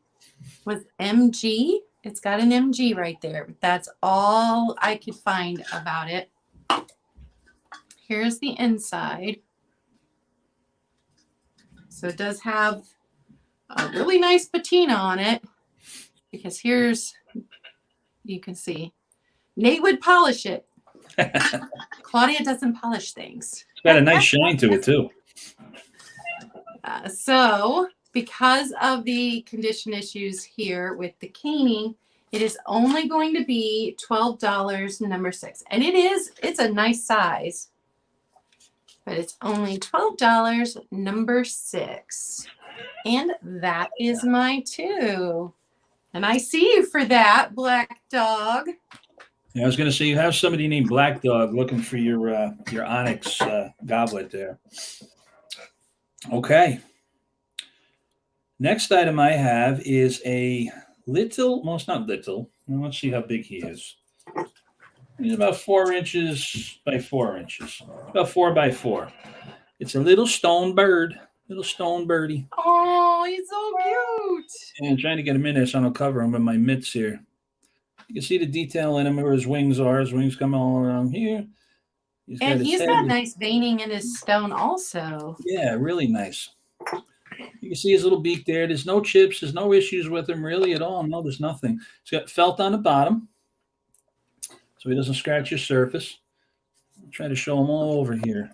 was MG. It's got an MG right there. But that's all I could find about it. Here's the inside. So it does have a really nice patina on it, because here's, you can see, Nate would polish it. Claudia doesn't polish things. It's got a nice shine to it too. So because of the condition issues here with the caning, it is only going to be $12, number 6. And it's a nice size. But it's only $12, number 6. And that is my 2. And I see you for that, Black Dog. Yeah, I was going to say, you have somebody named Black Dog looking for your onyx goblet there. Okay. Next item I have is a little, well, it's not little. Let's see how big he is. He's about 4 inches by 4 inches. About 4 by 4. It's a little stone bird. Little stone birdie. Oh, he's so cute. And I'm trying to get him in there so I don't cover him with my mitts here. You can see the detail in him where his wings are. His wings come all around here. He's got nice veining in his stone also. Yeah, really nice. You can see his little beak there. There's no chips. There's no issues with him really at all. No, there's nothing. It's got felt on the bottom, so he doesn't scratch your surface. I'll try to show him all over here.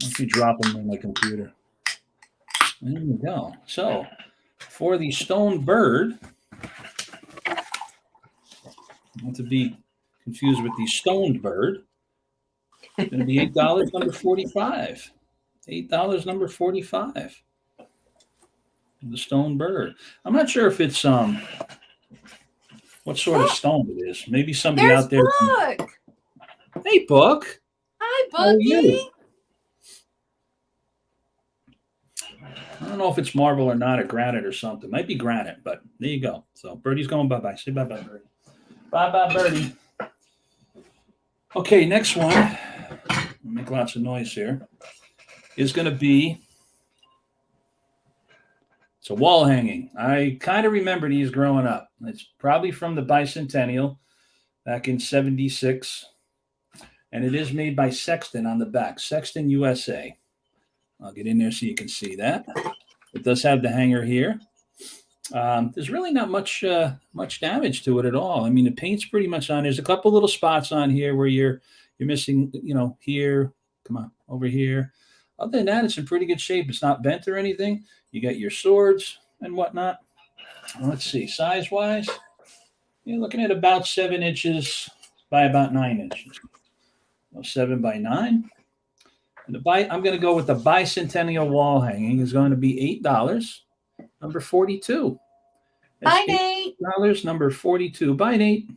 Let me drop him on my computer. There we go. So, for the stone bird, not to be confused with the stoned bird, it's going to be $8, number 45. $8, number 45. The stone bird. I'm not sure if it's what sort of stone it is. Maybe somebody out there. Book. Hey, Book. Hi, How are Bookie. you? I don't know if it's marble or not, or granite or something. Might be granite, but there you go. So Birdie's going bye-bye. Say bye-bye, Birdie. Bye-bye, Birdie. Okay, next one. I'll make lots of noise here. Is going to be, it's a wall hanging. I kind of remember these growing up. It's probably from the bicentennial back in 76. And it is made by Sexton on the back. Sexton USA. I'll get in there so you can see that. It does have the hanger here. There's really not much damage to it at all. I mean, the paint's pretty much on. There's a couple little spots on here where you're missing, here. Come on, over here. Other than that, it's in pretty good shape. It's not bent or anything. You got your swords and whatnot. Let's see, size-wise, you're looking at about 7 inches by about 9 inches. 7 by 9. And I'm going to go with the bicentennial wall hanging is going to be $8. Number 42. Bye, Nate. $8, number 42. Bye, Nate.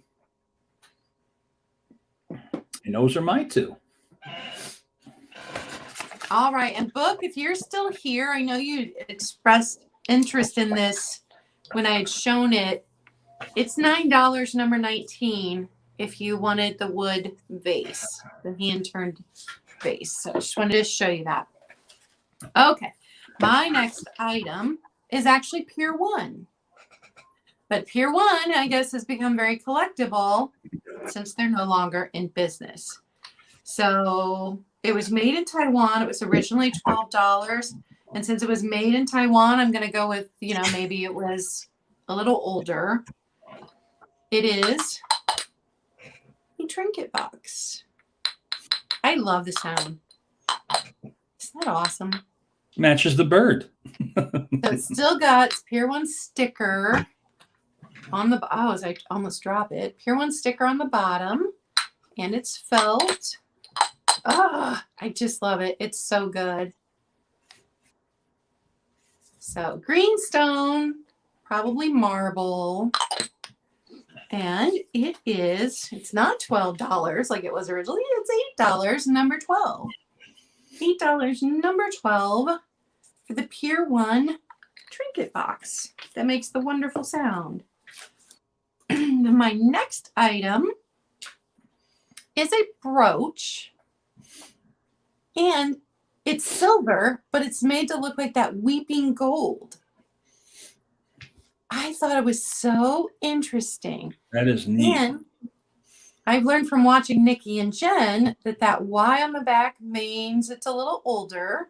And those are my two. All right. And Book, if you're still here, I know you expressed interest in this when I had shown it. It's $9, number 19, if you wanted the wood vase, the hand-turned vase. So I just wanted to show you that. Okay. My next item is actually Pier 1. But Pier 1, I guess, has become very collectible since they're no longer in business. So it was made in Taiwan. It was originally $12. And since it was made in Taiwan, I'm going to go with, maybe it was a little older. It is a trinket box. I love the sound. Isn't that awesome? Matches the bird. So it's still got its Pier 1 sticker on the as I almost drop it. Pier 1 sticker on the bottom, and it's felt. Oh, I just love it. It's so good. So greenstone, probably marble. And it's not $12 like it was originally. It's $8, number 12. $8, number 12 for the Pier 1 trinket box that makes the wonderful sound. My next item is a brooch. And it's silver, but it's made to look like that weeping gold. I thought it was so interesting. That is neat. And I've learned from watching Nikki and Jen that Y on the back means it's a little older.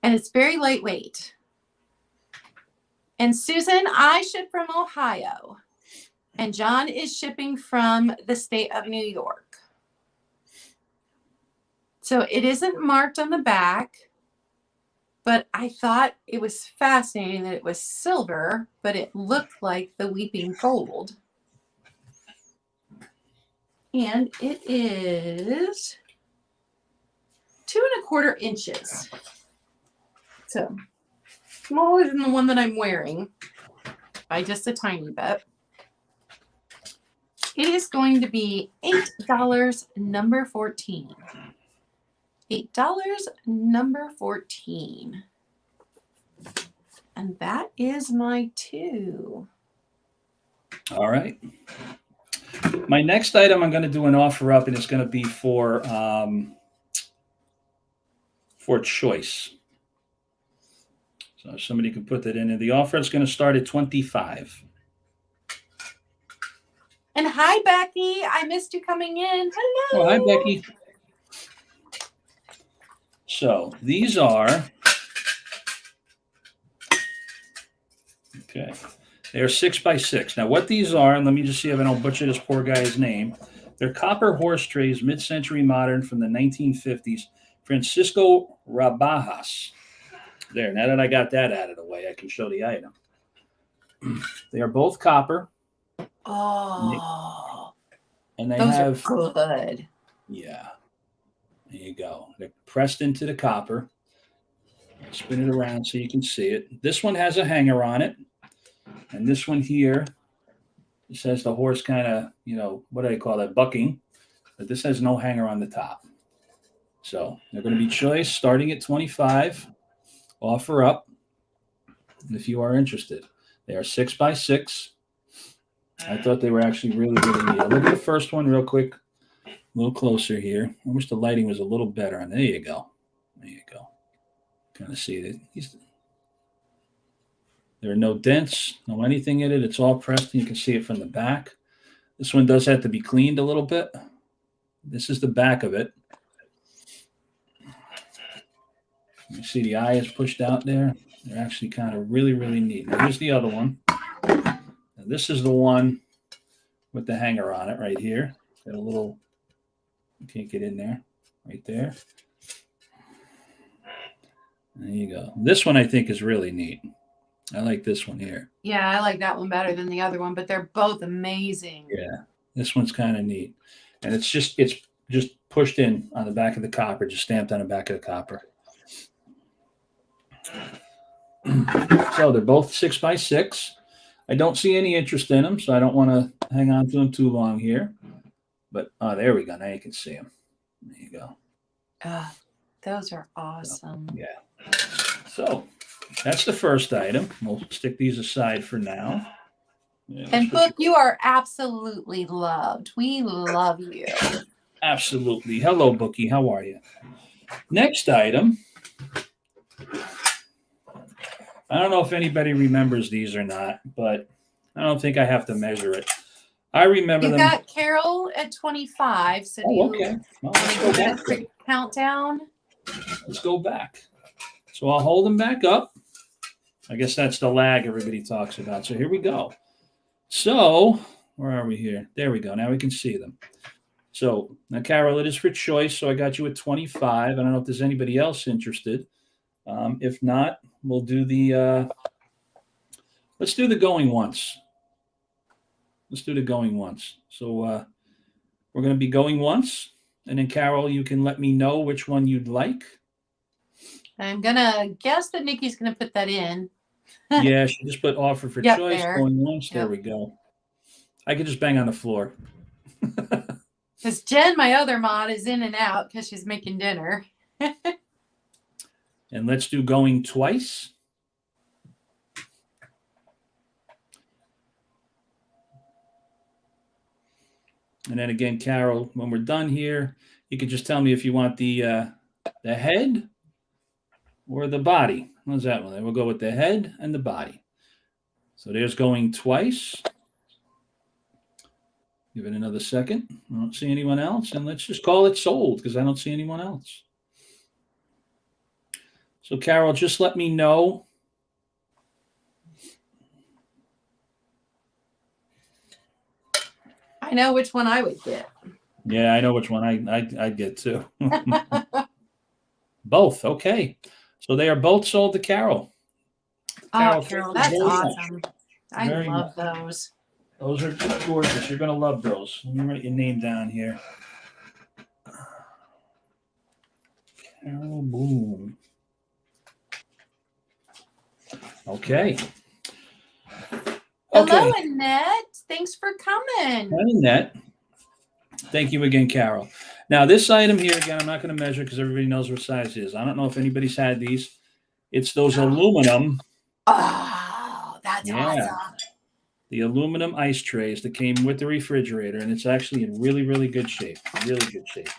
And it's very lightweight. And Susan, I ship from Ohio. And John is shipping from the state of New York. So it isn't marked on the back, but I thought it was fascinating that it was silver, but it looked like the weeping gold. And it is 2¼ inches. So smaller than the one that I'm wearing by just a tiny bit. It is going to be $8, number 14. $8, number 14. And that is my two. All right. My next item, I'm going to do an offer up, and it's going to be for choice. So if somebody can put that in. And the offer is going to start at $25. And hi, Becky. I missed you coming in. Hello. Oh, hi, Becky. So these are, okay, they're 6 by 6. Now what these are, and let me just see if I don't butcher this poor guy's name. They're copper horse trays, mid-century modern from the 1950s. Francisco Rabajas. There, now that I got that out of the way, I can show the item. They are both copper. Oh, and they those have are good. Yeah. There you go. They're pressed into the copper. Spin it around so you can see it. This one has a hanger on it. And this one here, it says the horse kind of, what do they call that? Bucking. But this has no hanger on the top. So they're going to be choice starting at $25. offer up if you are interested. They are 6x6. I thought they were actually really, really neat. Look at the first one real quick. A little closer here. I wish the lighting was a little better. And there you go. There you go. Kind of see it. There are no dents, no anything in it. It's all pressed, and you can see it from the back. This one does have to be cleaned a little bit. This is the back of it. You see the eye is pushed out there. They're actually kind of really, really neat. Now, here's the other one. Now, this is the one with the hanger on it right here. Got a little, you can't get in there, right there. There you go. This one I think is really neat. I like this one here. Yeah, I like that one better than the other one, but they're both amazing. Yeah, this one's kind of neat. And it's just pushed in on the back of the copper, just stamped on the back of the copper. So they're both 6x6. I don't see any interest in them, so I don't want to hang on to them too long here. But there we go. Now you can see them. There you go. Those are awesome. Yeah. So that's the first item. We'll stick these aside for now. Yeah, and Book, you are absolutely loved. We love you. Absolutely. Hello, Bookie. How are you? Next item. I don't know if anybody remembers these or not, but I don't think I have to measure it. I remember you them. You got Carol at 25. So okay. Well, let's go back. Countdown. Let's go back. So I'll hold them back up. I guess that's the lag everybody talks about. So here we go. So where are we here? There we go. Now we can see them. So now, Carol, it is for choice. So I got you at 25. I don't know if there's anybody else interested. If not, we'll do the, let's do the going once. Let's do the going once. So we're going to be going once. And then, Carol, you can let me know which one you'd like. I'm going to guess that Nikki's going to put that in. Yeah, she just put offer for choice, there. going once. There we go. I could just bang on the floor. Because Jen, my other mod, is in and out because she's making dinner. And let's do going twice. And then again, Carol, when we're done here, you can just tell me if you want the head or the body. How's that one? We'll go with the head and the body. So there's going twice. Give it another second. I don't see anyone else. And let's just call it sold because I don't see anyone else. So, Carol, just let me know. I know which one I would get. Yeah, I know which one I'd get too. Both. Okay. So they are both sold to Carol. Carol, that's awesome. I love those. Those are gorgeous. You're going to love those. Let me write your name down here. Carol Boom. Okay. Hello, Annette. Thanks for coming. Hi, Annette. Thank you again, Carol. Now, this item here, again, I'm not going to measure because everybody knows what size it is. I don't know if anybody's had these. It's those aluminum. Oh, that's awesome. The aluminum ice trays that came with the refrigerator, and it's actually in really, really good shape. Really good shape.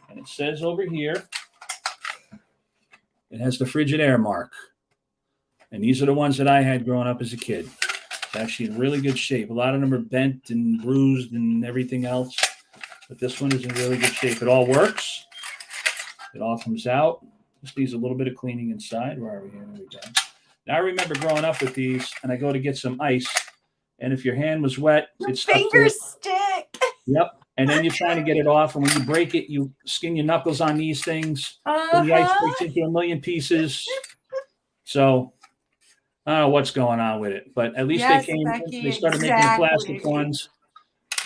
And it says over here, it has the Frigidaire mark. And these are the ones that I had growing up as a kid. It's actually in really good shape. A lot of them are bent and bruised and everything else. But this one is in really good shape. It all works. It all comes out. Just needs a little bit of cleaning inside. Where are we here? There we go. Now, I remember growing up with these, and I go to get some ice. And if your hand was wet, your fingers stick. Yep. And then you're trying to get it off. And when you break it, you skin your knuckles on these things. And the ice breaks into a million pieces. So I don't know what's going on with it. But at least they started making the plastic ones.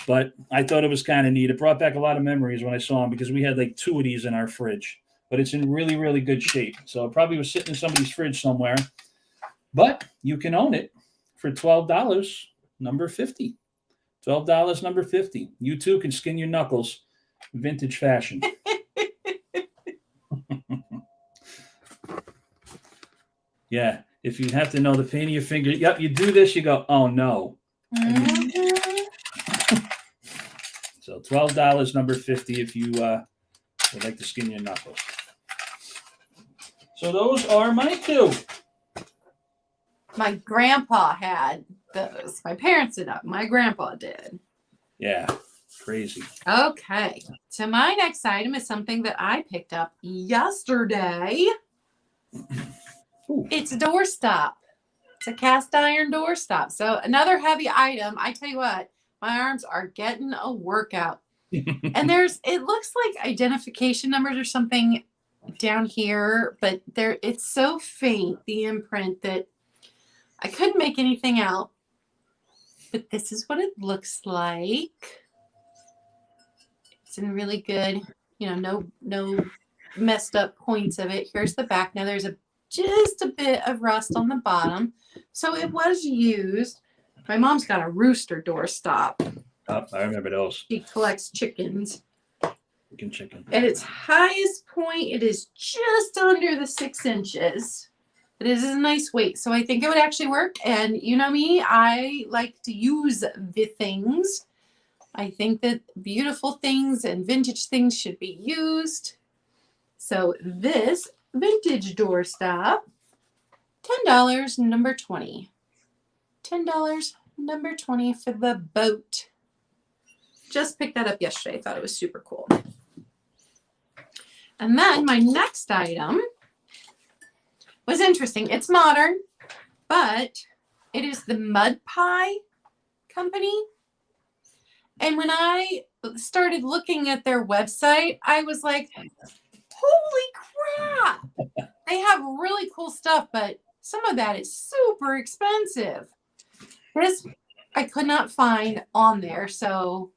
But I thought it was kind of neat. It brought back a lot of memories when I saw them because we had like 2 of these in our fridge. But it's in really, really good shape. So it probably was sitting in somebody's fridge somewhere. But you can own it for $12, number 50. $12, number 50. You too can skin your knuckles, vintage fashion. Yeah. If you have to know the pain of your finger, yep, you do this, you go, oh no. Mhm. So $12, number 50, if you would like to skin your knuckles. So those are my two. My grandpa had those. My parents did not. My grandpa did. Yeah, crazy. Okay. So my next item is something that I picked up yesterday. Ooh. It's a doorstop. It's a cast iron doorstop. So another heavy item. I tell you what, my arms are getting a workout. And it looks like identification numbers or something down here, but it's so faint, the imprint, that I couldn't make anything out. But this is what it looks like. It's in really good, no messed up points of it. Here's the back. Now there's just a bit of rust on the bottom. So it was used. My mom's got a rooster doorstop. Oh, I remember those. She collects chickens. Chicken. At its highest point, it is just under the 6 inches. It is a nice weight, so I think it would actually work. And you know me, I like to use the things. I think that beautiful things and vintage things should be used. So this vintage doorstop, $10, number 20. $10, number 20 for the boat. Just picked that up yesterday. Thought it was super cool. And then my next item was interesting. It's modern, but it is the Mud Pie Company. And when I started looking at their website, I was like, holy crap. They have really cool stuff, but some of that is super expensive. This I could not find on there. So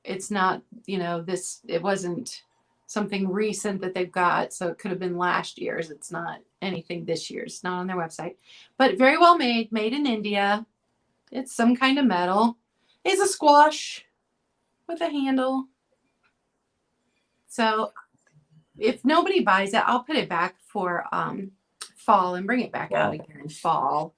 it's not, it wasn't something recent that they've got. So it could have been last year's. It's not anything this year's. It's not on their website, but very well made in India. It's some kind of metal. It's a squash with a handle. So if nobody buys it, I'll put it back for fall and bring it back out again in fall.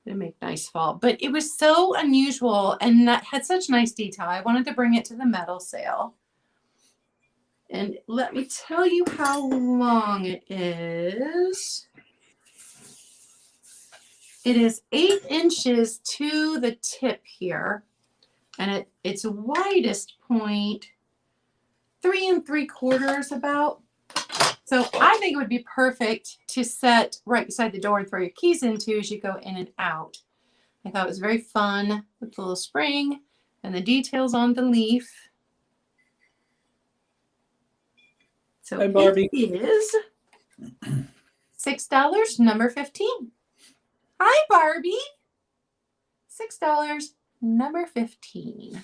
It'll make nice fall. But it was so unusual and that had such nice detail. I wanted to bring it to the metal sale. And let me tell you how long it is. It is 8 inches to the tip here. And at its widest point, 3 3/4 about. So I think it would be perfect to set right beside the door and throw your keys into as you go in and out. I thought it was very fun with the little spring and the details on the leaf. So hi, Barbie. it is $6, number 15. Hi, Barbie. $6, number 15.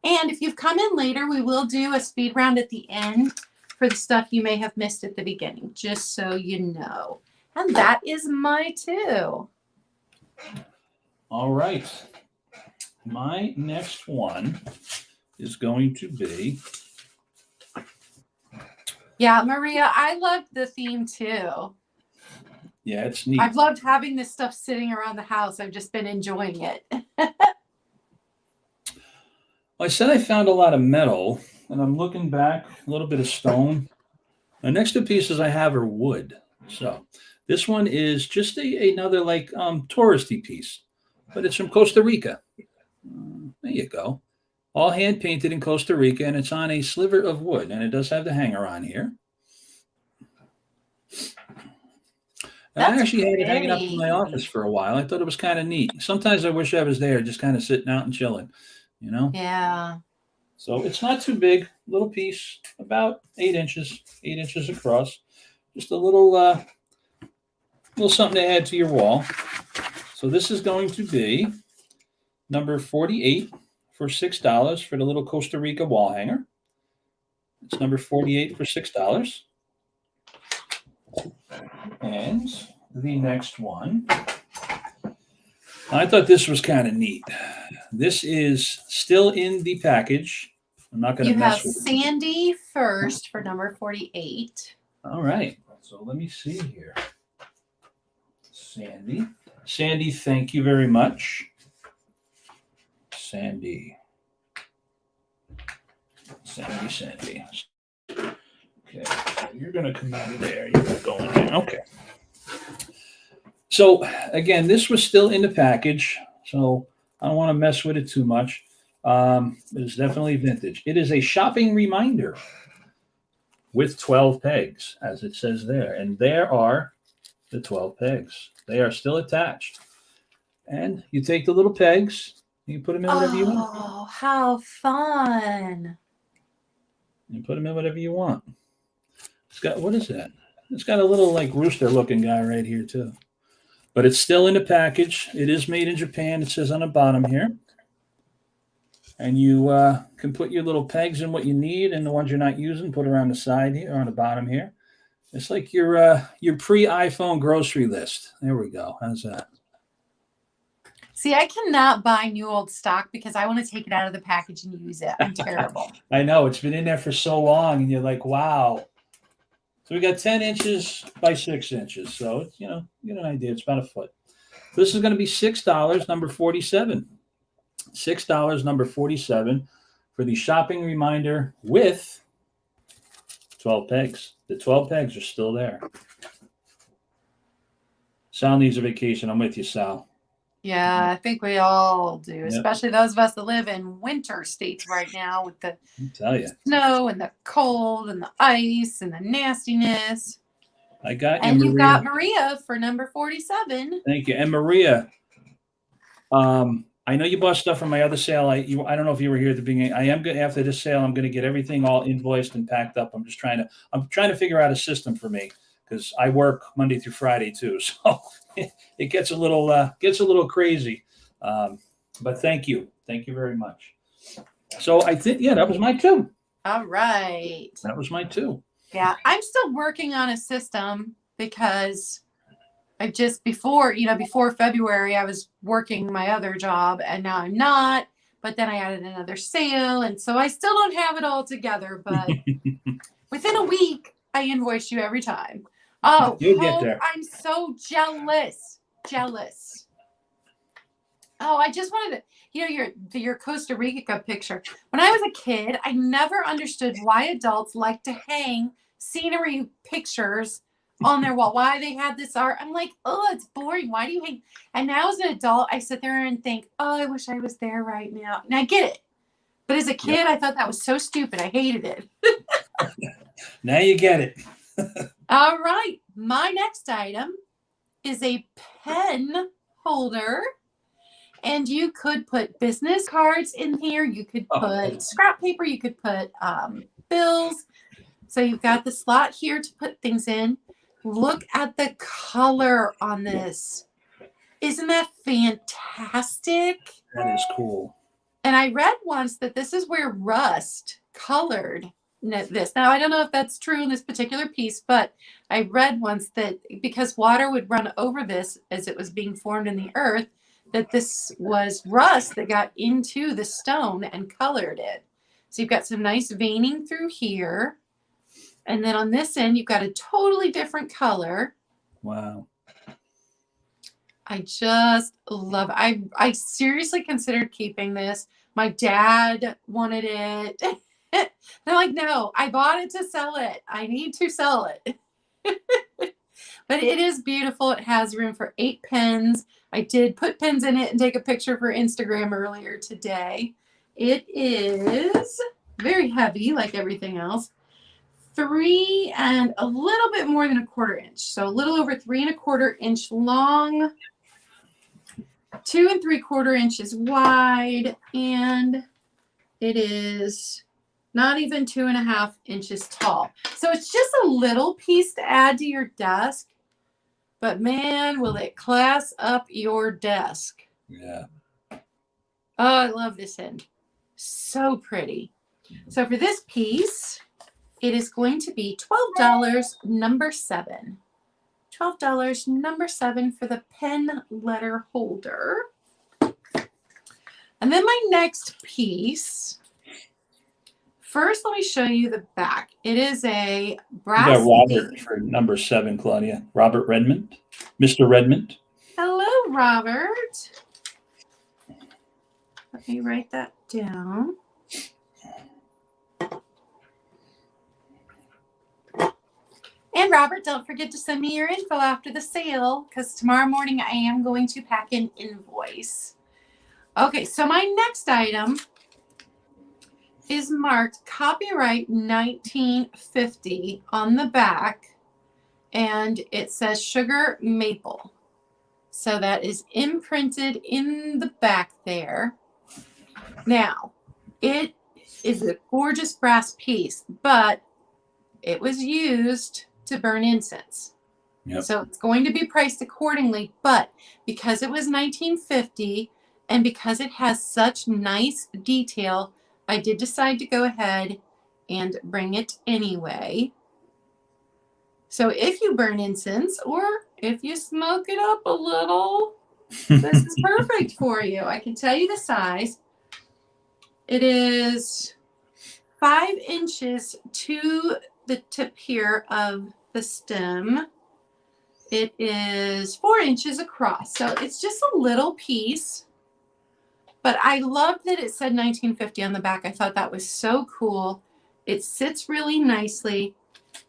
And if you've come in later, we will do a speed round at the end for the stuff you may have missed at the beginning, just so you know. And that is my two. All right. My next one is going to be. Yeah, Maria, I loved the theme too. Yeah, it's neat. I've loved having this stuff sitting around the house. I've just been enjoying it. I said I found a lot of metal, and I'm looking back, a little bit of stone. The next two pieces I have are wood. So this one is just another touristy piece, but it's from Costa Rica. There you go. All hand painted in Costa Rica, and it's on a sliver of wood, and it does have the hanger on here. And I actually had it hanging up in my office for a while. I thought it was kind of neat. Sometimes I wish I was there, just kind of sitting out and chilling, Yeah. So it's not too big, little piece, about 8 inches across. Just a little something to add to your wall. So this is going to be number 48 for $6 for the little Costa Rica wall hanger. It's number 48 for $6. And the next one, I thought this was kind of neat. This is still in the package. I'm not going to mess with it. You have Sandy first for number 48. All right. So let me see here. Sandy. Sandy, thank you very much. Sandy. Sandy. Okay, so you're going to come out of there. You're going to go in there. Okay. So, again, this was still in the package, so I don't want to mess with it too much. It's definitely vintage. It is a shopping reminder with 12 pegs, as it says there. And there are the 12 pegs. They are still attached. And you take the little pegs, you put them in whatever you want. Oh, how fun. You put them in whatever you want. It's got, what is that? It's got a little like rooster looking guy right here too. But it's still in the package. It is made in Japan. It says on the bottom here. And you can put your little pegs in what you need, and the ones you're not using, put around the side here or on the bottom here. It's like your pre-iPhone grocery list. There we go. How's that? See, I cannot buy new old stock because I want to take it out of the package and use it. I'm terrible. I know. It's been in there for so long, and you're like, wow. So we got 10 inches by 6 inches. So, it's, you get an idea. It's about a foot. So this is going to be $6, number 47. $6, number 47, for the shopping reminder with 12 pegs. The 12 pegs are still there. Sal needs a vacation. I'm with you, Sal. Yeah, I think we all do, especially those of us that live in winter states right now with the snow and the cold and the ice and the nastiness. I got you, and Maria. You've got Maria for number 47. Thank you. And Maria, I know you bought stuff from my other sale. I don't know if you were here at the beginning. I am good after this sale. I'm going to get everything all invoiced and packed up. I'm trying to figure out a system for me because I work Monday through Friday too. So it gets a little crazy. But thank you very much. So I think that was my 2. All right. That was my 2. Yeah, I'm still working on a system because I just before February, I was working my other job and now I'm not, but then I added another sale. And so I still don't have it all together, but within a week, I invoice you every time. Oh, you'll get there. I'm so jealous. Oh, I just wanted to, your Costa Rica picture. When I was a kid, I never understood why adults like to hang scenery pictures on their wall. Why they had this art. I'm like, oh, it's boring. Why do you hang? And now as an adult, I sit there and think, oh, I wish I was there right now. And I get it. But as a kid, I thought that was so stupid. I hated it. Now you get it. All right. My next item is a pen holder. And you could put business cards in here. You could put scrap paper. You could put bills. So you've got the slot here to put things in. Look at the color on this. Isn't that fantastic? That is cool. And I read once that this is where rust colored this. Now, I don't know if that's true in this particular piece, but I read once that because water would run over this as it was being formed in the earth, that this was rust that got into the stone and colored it. So you've got some nice veining through here. And then on this end, you've got a totally different color. Wow. I just love it. I seriously considered keeping this. My dad wanted it. And I'm like, no, I bought it to sell it. I need to sell it. But it is beautiful. It has room for 8 pens. I did put pens in it and take a picture for Instagram earlier today. It is very heavy, like everything else. 3 and a little bit more than 1/4 inch. So a little over 3 1/4 inch long, 2 3/4 inches wide, and it is not even 2.5 inches tall. So it's just a little piece to add to your desk, but man, will it class up your desk. Yeah. Oh, I love this end. So pretty. So for this piece, it is going to be $12, number 7. $12, number 7 for the pen letter holder. And then my next piece. First, let me show you the back. It is a brass. You got Robert for number 7, Claudia. Robert Redmond. Mr. Redmond. Hello, Robert. Let me write that down. And Robert, don't forget to send me your info after the sale, because tomorrow morning I am going to pack an invoice. Okay, so my next item is marked copyright 1950 on the back, and it says sugar maple. So that is imprinted in the back there. Now, it is a gorgeous brass piece, but it was used to burn incense. Yep. So it's going to be priced accordingly, but because it was 1950 and because it has such nice detail, I did decide to go ahead and bring it anyway. So if you burn incense or if you smoke it up a little, this is perfect for you. I can tell you the size. It is 5 inches to the tip here of the stem. It is 4 inches across, so it's just a little piece. But I love that it said 1950 on the back. I thought that was so cool. It sits really nicely.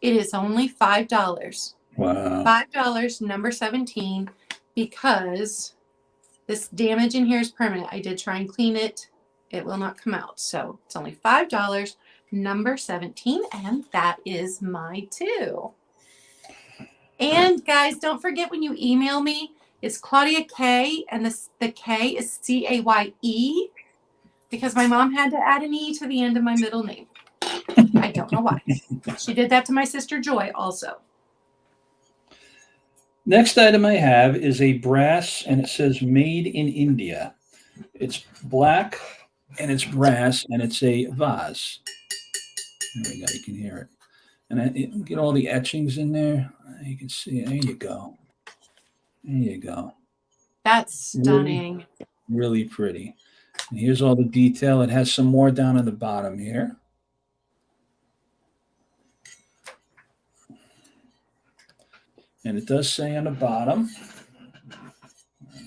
It is only $5. Wow. $5, number 17, because this damage in here is permanent. I did try and clean it. It will not come out. So it's only $5, number 17, and that is my 2. And guys, don't forget when you email me, it's Claudia K, and the K is C-A-Y-E, because my mom had to add an E to the end of my middle name. I don't know why. She did that to my sister Joy also. Next item I have is a brass, and it says made in India. It's black, and it's brass, and it's a vase. There we go. You can hear it. And I get all the etchings in there. You can see it. There you go. There you go. That's stunning. Really pretty. And here's all the detail. It has some more down on the bottom here. And it does say on the bottom, all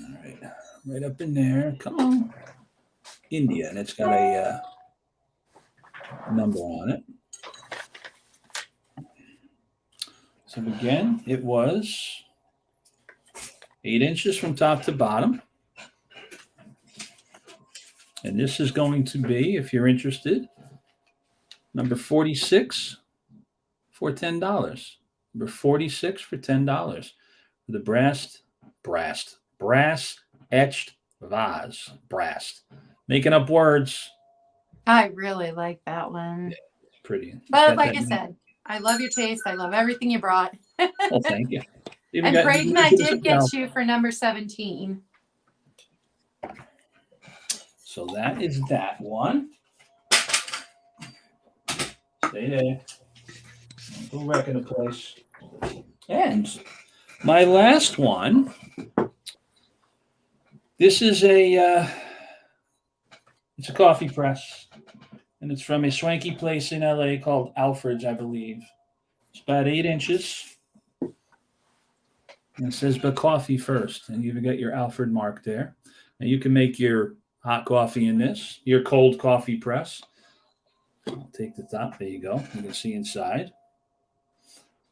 right up in there, come on, India. And it's got a number on it. So again, it was 8 inches from top to bottom. And this is going to be, if you're interested, number 46 for $10. Number 46 for $10 for the brass etched vase. Brass. Making up words. I really like that one. Yeah, it's pretty. But like I said, I love your taste. I love everything you brought. Well, thank you. And Brayden, I did get you for number 17. So that is that one. Stay there. Don't wreck in a place. And my last one. This is it's a coffee press, and it's from a swanky place in LA called Alfred's, I believe. It's about 8 inches. And it says, but coffee first. And you've got your Alfred mark there. And you can make your hot coffee in this, your cold coffee press. I'll take the top. There you go. You can see inside.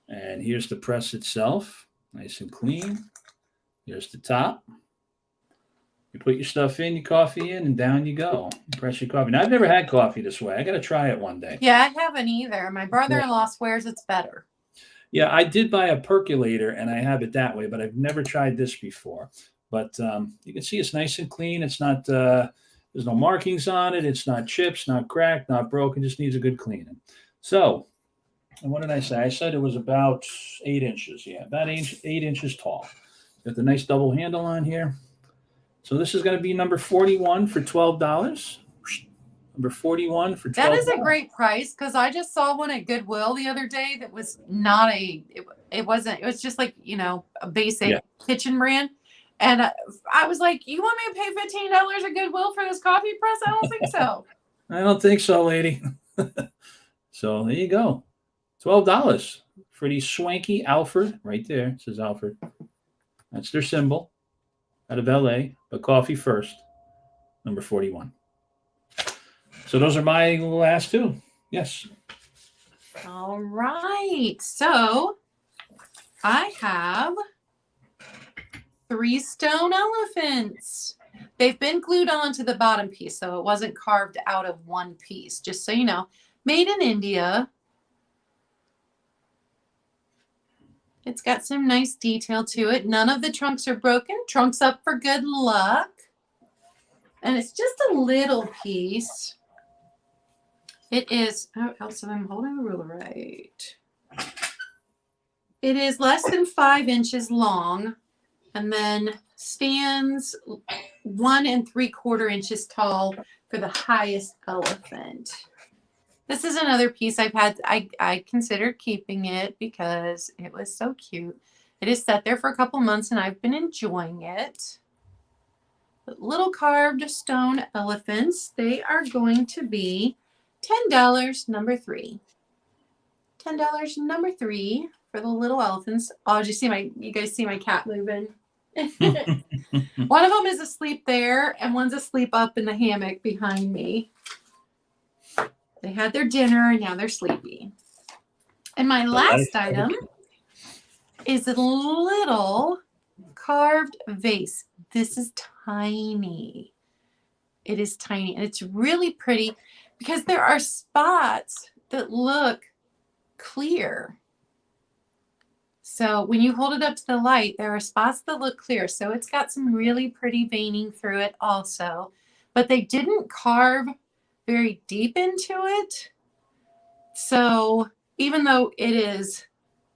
And here's the press itself. Nice and clean. Here's the top. You put your stuff in, your coffee in, and down you go. You press your coffee. Now, I've never had coffee this way. I got to try it one day. Yeah, I haven't either. My brother-in-law swears it's better. Yeah, I did buy a percolator, and I have it that way, but I've never tried this before. But you can see it's nice and clean. It's not, there's no markings on it. It's not chips, not cracked, not broken. Just needs a good cleaning. So, and what did I say? I said it was about 8 inches. Yeah, about 8 inches tall. Got the nice double handle on here. So this is going to be number 41 for $12. Number 41 for $12. That is a great price, because I just saw one at Goodwill the other day that was not it was just like, a basic kitchen brand. And I was like, you want me to pay $15 at Goodwill for this coffee press? I don't think so. I don't think so, lady. So there you go. $12 for the swanky Alfred. Right there. It says Alfred. That's their symbol out of LA, but coffee first, number 41. So those are my last two. Yes. All right. So I have 3 stone elephants. They've been glued onto the bottom piece, so it wasn't carved out of one piece, just so you know. Made in India. It's got some nice detail to it. None of the trunks are broken. Trunks up for good luck. And it's just a little piece. It is, oh, else I'm holding the ruler right. It is less than 5 inches long, and then stands 1 3/4 inches tall for the highest elephant. This is another piece I've had. I considered keeping it because it was so cute. It is set there for a couple months, and I've been enjoying it. But little carved stone elephants. They are going to be $10, number 3. $10, number 3 for the little elephants. Oh, did you guys see my cat moving? One of them is asleep there, and one's asleep up in the hammock behind me. They had their dinner, and now they're sleepy. And my last item is a little carved vase. This is tiny. It is tiny, and it's really pretty because there are spots that look clear. So when you hold it up to the light, there are spots that look clear. So it's got some really pretty veining through it also. But they didn't carve very deep into it. So even though it is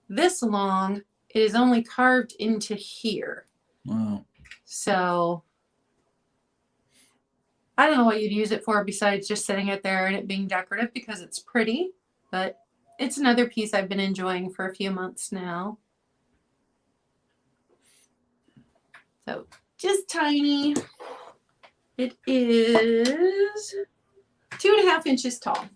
this long, it is only carved into here. Wow. So I don't know what you'd use it for besides just sitting it there and it being decorative because it's pretty, but it's another piece I've been enjoying for a few months now. So just tiny. It is 2.5 inches tall.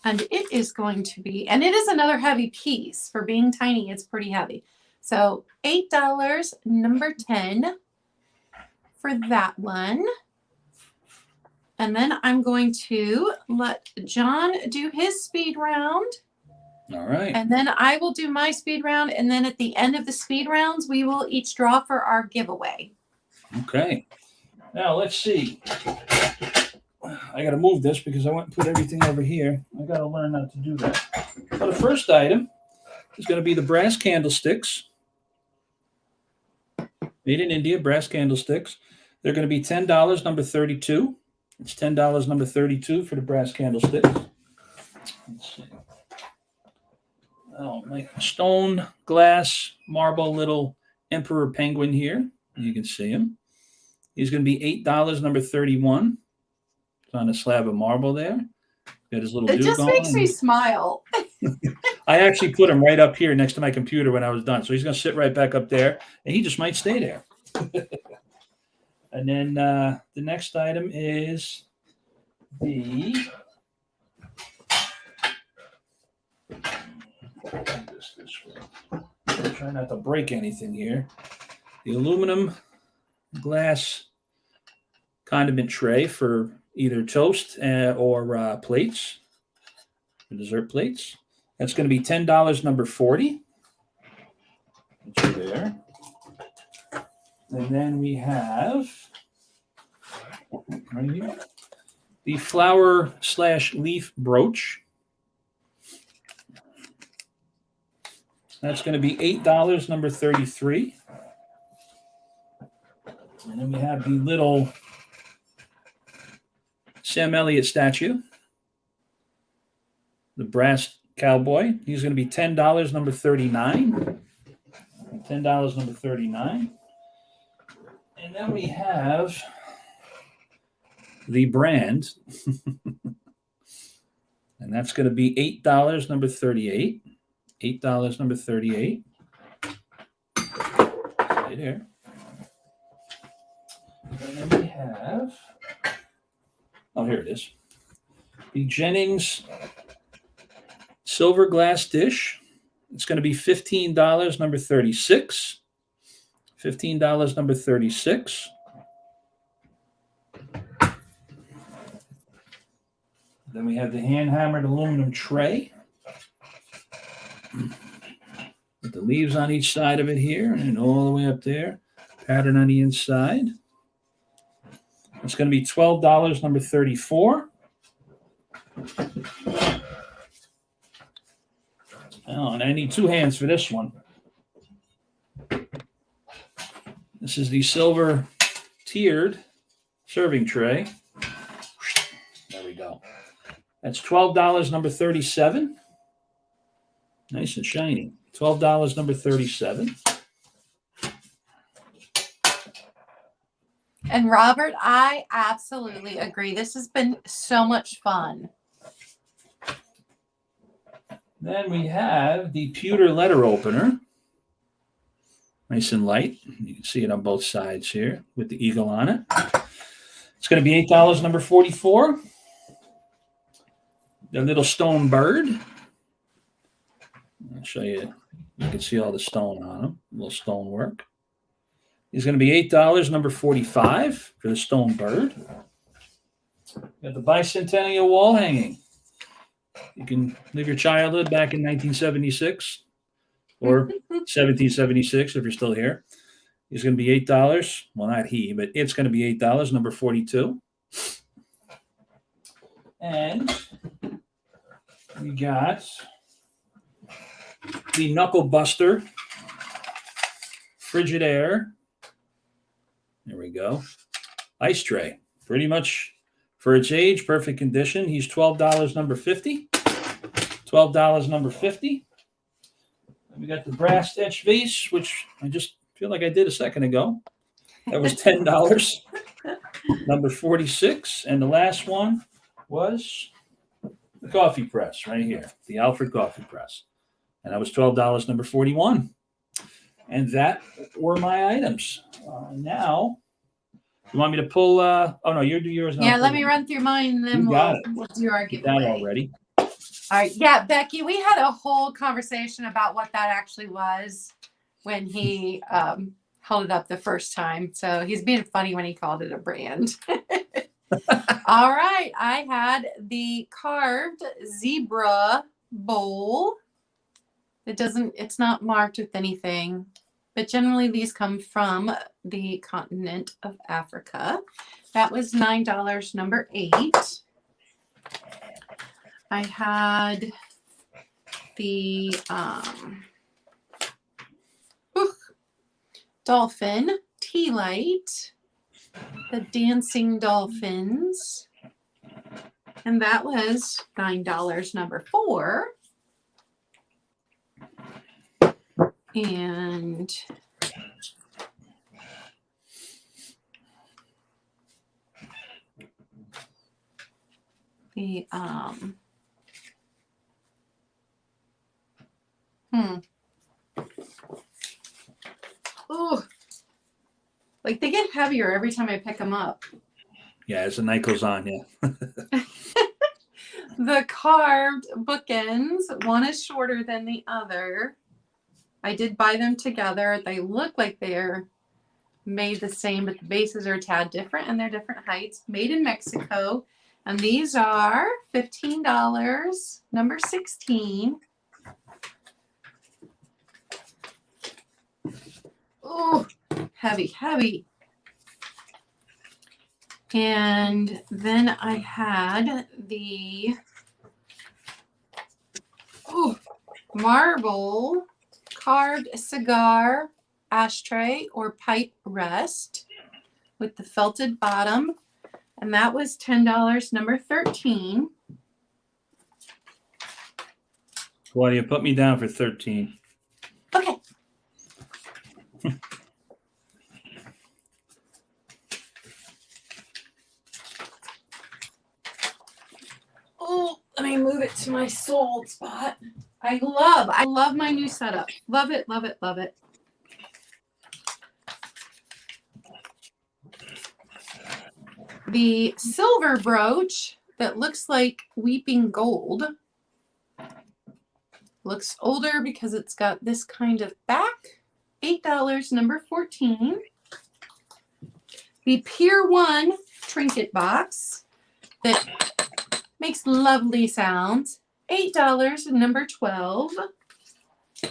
And it is going to be, and it is another heavy piece. For being tiny, it's pretty heavy. So $8, number 10 for that one. And then I'm going to let John do his speed round. All right. And then I will do my speed round. And then at the end of the speed rounds, we will each draw for our giveaway. Okay. Now let's see. I got to move this because I went and put everything over here. I got to learn how to do that. So the first item is going to be the brass candlesticks. Made in India, brass candlesticks. They're going to be $10, number 32. It's $10, number 32 for the brass candlesticks. Let's see. Oh, my stone, glass, marble little emperor penguin here. You can see him. He's going to be $8, number 31. It's on a slab of marble there. Got his little It just makes me smile. I actually put him right up here next to my computer when I was done. So he's going to sit right back up there, and he just might stay there. And then the next item is the this way. Try not to break anything here. The aluminum glass condiment tray for either toast or plates, or dessert plates. That's going to be $10, number 40. That's there. And then we have right here the flower / leaf brooch. That's going to be $8, number 33. And then we have the little Sam Elliott statue, the brass cowboy. He's going to be $10, number 39. $10, number 39. And then we have the brand, and that's going to be $8, number 38. $8, number 38. Right there. And then we have, oh, here it is. The Jennings silver glass dish. It's going to be $15, number 36. $15, number 36. Then we have the hand-hammered aluminum tray with the leaves on each side of it here and all the way up there. Pattern on the inside. It's going to be $12, number 34. Oh, and I need two hands for this one. This is the silver tiered serving tray. There we go. That's $12, number 37. Nice and shiny. $12, number 37. And Robert, I absolutely agree. This has been so much fun. Then we have the pewter letter opener. Nice and light. You can see it on both sides here with the eagle on it. It's going to be $8, number 44. The little stone bird. I'll show you. You can see all the stone on him. A little stone work. He's going to be $8, number 45 for the stone bird. Got the bicentennial wall hanging. You can live your childhood back in 1976 or 1776 if you're still here. He's going to be $8. Well, not he, but it's going to be $8, number 42. And we got the Knuckle Buster Frigidaire. There we go. Ice tray. Pretty much for its age, perfect condition. He's $12, number 50. $12, number 50. And we got the brass etched vase, which I just feel like I did a second ago. That was $10, number 46. And the last one was the coffee press right here, the Alfred coffee press. And that was $12, number 41. And that were my items. Now, you want me to pull? Oh no, you do yours. Yeah, let me run through mine, and then we'll do our giveaway. That already. All right, yeah, Becky, we had a whole conversation about what that actually was when he held it up the first time. So he's being funny when he called it a brand. All right, I had the carved zebra bowl. It's not marked with anything, but generally these come from the continent of Africa. That was $9, number 8. I had the dolphin tea light, the dancing dolphins, and that was $9, number 4. And the oh, like they get heavier every time I pick them up. Yeah, as the night goes on, yeah. The carved bookends, one is shorter than the other. I did buy them together. They look like they're made the same, but the bases are a tad different and they're different heights. Made in Mexico. And these are $15, number 16. Oh, heavy, heavy. And then I had the marble carved cigar ashtray or pipe rest with the felted bottom. And that was $10, number 13. Well, you put me down for 13. Okay. Oh, let me move it to my sold spot. I love my new setup. Love it, love it, love it. The silver brooch that looks like weeping gold Looks older because it's got this kind of back. $8, number 14. The Pier 1 trinket box that makes lovely sounds. $8, number 12. The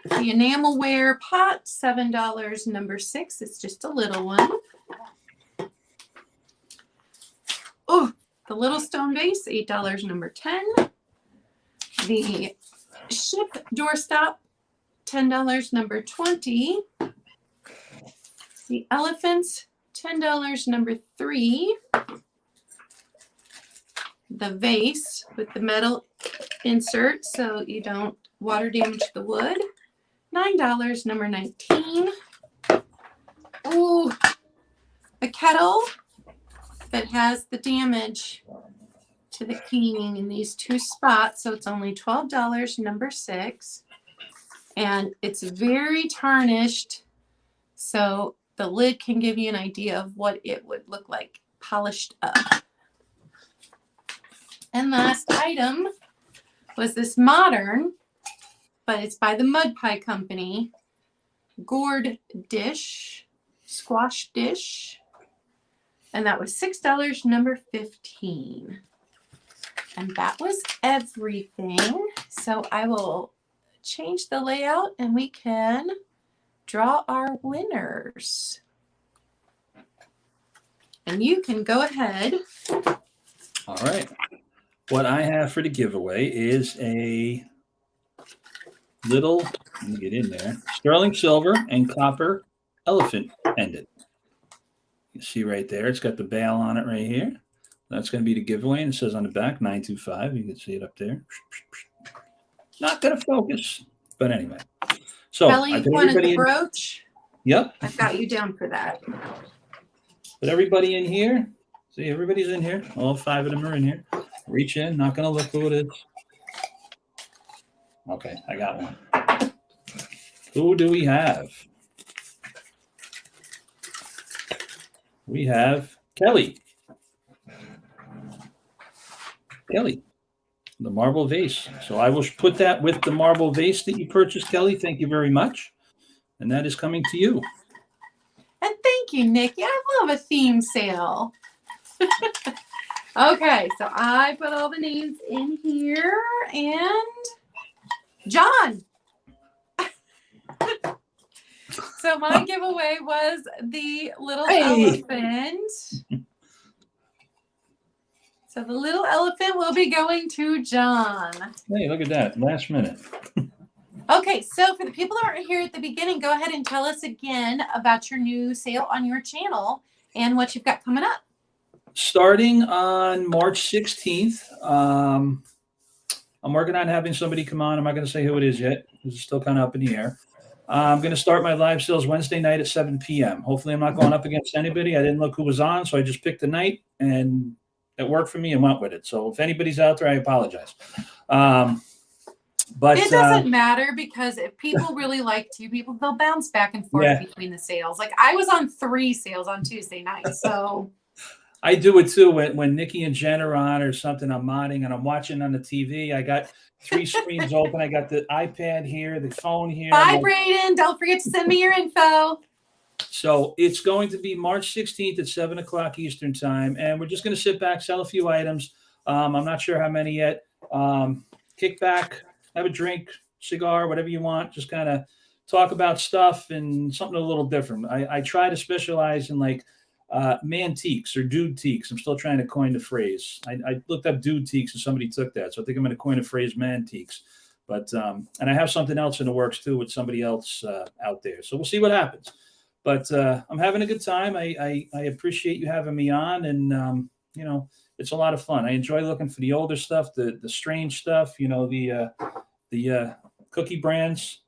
enamelware pot, $7, number 6. It's just a little one. Oh, the little stone vase, $8, number 10. The ship doorstop, $10, number 20. The elephants, $10, number 3. The vase with the metal insert so you don't water damage the wood, $9, number 19. Ooh, the kettle that has the damage to the keying in these 2 spots, so it's only $12, number 6. And it's very tarnished, so the lid can give you an idea of what it would look like polished up. And last item was this modern, but it's by the Mud Pie Company, gourd dish, squash dish. And that was $6, number 15. And that was everything. So I will change the layout and we can draw our winners. And you can go ahead. All right. What I have for the giveaway is a little, let me get in there, sterling silver and copper elephant pendant. You see right there, it's got the bale on it right here. That's going to be the giveaway, and it says on the back 925. You can see it up there. Not going to focus, but anyway. So Kelly, you wanted the brooch? Yep. I've got you down for that. But everybody in here, see, everybody's in here. All 5 of them are in here. Reach in, not going to look who it is. Okay, I got one. Who do we have? We have Kelly. Kelly, the marble vase. So I will put that with the marble vase that you purchased, Kelly. Thank you very much. And that is coming to you. And thank you, Nikki. I love a theme sale. Okay, so I put all the names in here, and John. So my giveaway was the little elephant. So the little elephant will be going to John. Hey, look at that. Last minute. Okay, so for the people that aren't here at the beginning, go ahead and tell us again about your new sale on your channel and what you've got coming up. Starting on March 16th, I'm working on having somebody come on. I'm not going to say who it is yet. It's still kind of up in the air. I'm going to start my live sales Wednesday night at 7 p.m. Hopefully I'm not going up against anybody. I didn't look who was on, so I just picked the night, and it worked for me and went with it. So if anybody's out there, I apologize. But it doesn't matter, because if people really like you, they'll bounce back and forth between the sales. Like I was on 3 sales on Tuesday night, so... I do it too. When Nikki and Jen are on or something, I'm modding and I'm watching on the TV. I got 3 screens open. I got the iPad here, the phone here. Bye, Brayden. Don't forget to send me your info. So it's going to be March 16th at 7 o'clock Eastern time. And we're just going to sit back, sell a few items. I'm not sure how many yet. Kick back, have a drink, cigar, whatever you want. Just kind of talk about stuff and something a little different. I try to specialize in like mantiques or dude-teaks. I'm still trying to coin the phrase. I looked up dude-teaks and somebody took that. So I think I'm going to coin the phrase mantiques. But and I have something else in the works too with somebody else out there. So we'll see what happens. But I'm having a good time. I appreciate you having me on, and you know, it's a lot of fun. I enjoy looking for the older stuff, the strange stuff, you know, the cookie brands,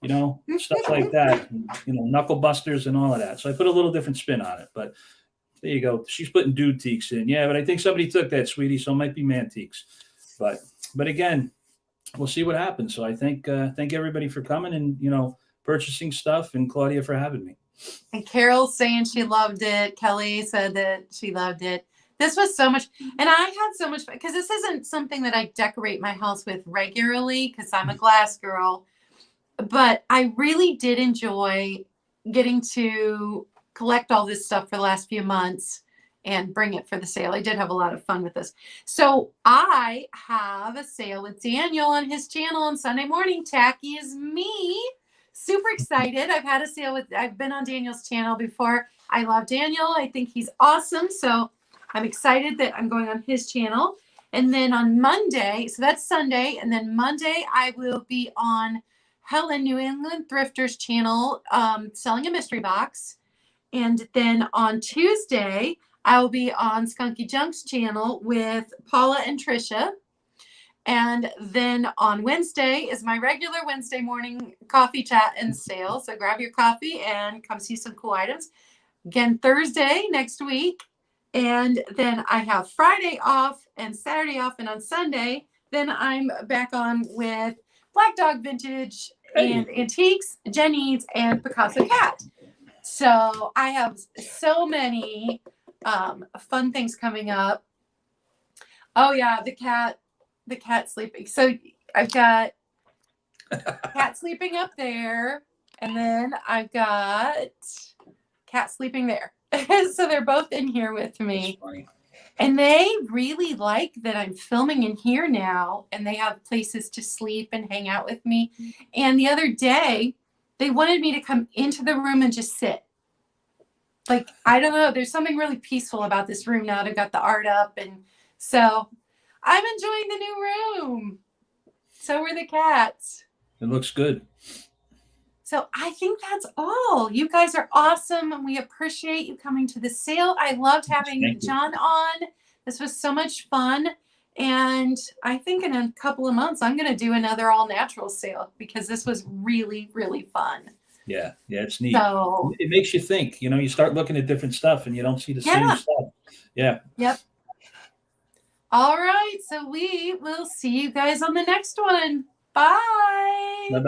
you know, stuff like that, and, you know, knuckle busters and all of that. So I put a little different spin on it. But there you go. She's putting dude teaks in. Yeah, but I think somebody took that, sweetie. So it might be mantiques. But again, we'll see what happens. So I thank everybody for coming and, you know, purchasing stuff, and Claudia for having me. And Carol's saying she loved it. Kelly said that she loved it. This was so much, and I had so much fun because this isn't something that I decorate my house with regularly because I'm a glass girl, but I really did enjoy getting to collect all this stuff for the last few months and bring it for the sale. I did have a lot of fun with this. So I have a sale with Daniel on his channel on Sunday morning. Tacky is me. Super excited. I've been on Daniel's channel before. I love Daniel. I think he's awesome. So I'm excited that I'm going on his channel. And then on Monday, so that's Sunday. And then Monday, I will be on Helen New England Thrifter's channel selling a mystery box. And then on Tuesday, I'll be on Skunky Junk's channel with Paula and Trisha. And then on Wednesday is my regular Wednesday morning coffee chat and sale. So grab your coffee and come see some cool items. Again, Thursday next week. And then I have Friday off and Saturday off. And on Sunday, then I'm back on with Black Dog Vintage and Antiques, Jenny's, and Picasso Cat. So I have so many fun things coming up. Oh yeah, the cat sleeping. So I've got cat sleeping up there, and then I've got cat sleeping there. So they're both in here with me. That's funny. And they really like that I'm filming in here now, and they have places to sleep and hang out with me. And the other day, they wanted me to come into the room and just sit. Like, I don't know, there's something really peaceful about this room now that I've got the art up. And so I'm enjoying the new room. So are the cats. It looks good. So I think that's all. You guys are awesome, and we appreciate you coming to the sale. I loved having John on. This was so much fun. And I think in a couple of months, I'm going to do another all natural sale because this was really, really fun. Yeah, it's neat. So it makes you think. You know, you start looking at different stuff, and you don't see the same stuff. Yeah. Yep. All right. So we will see you guys on the next one. Bye. Bye-bye.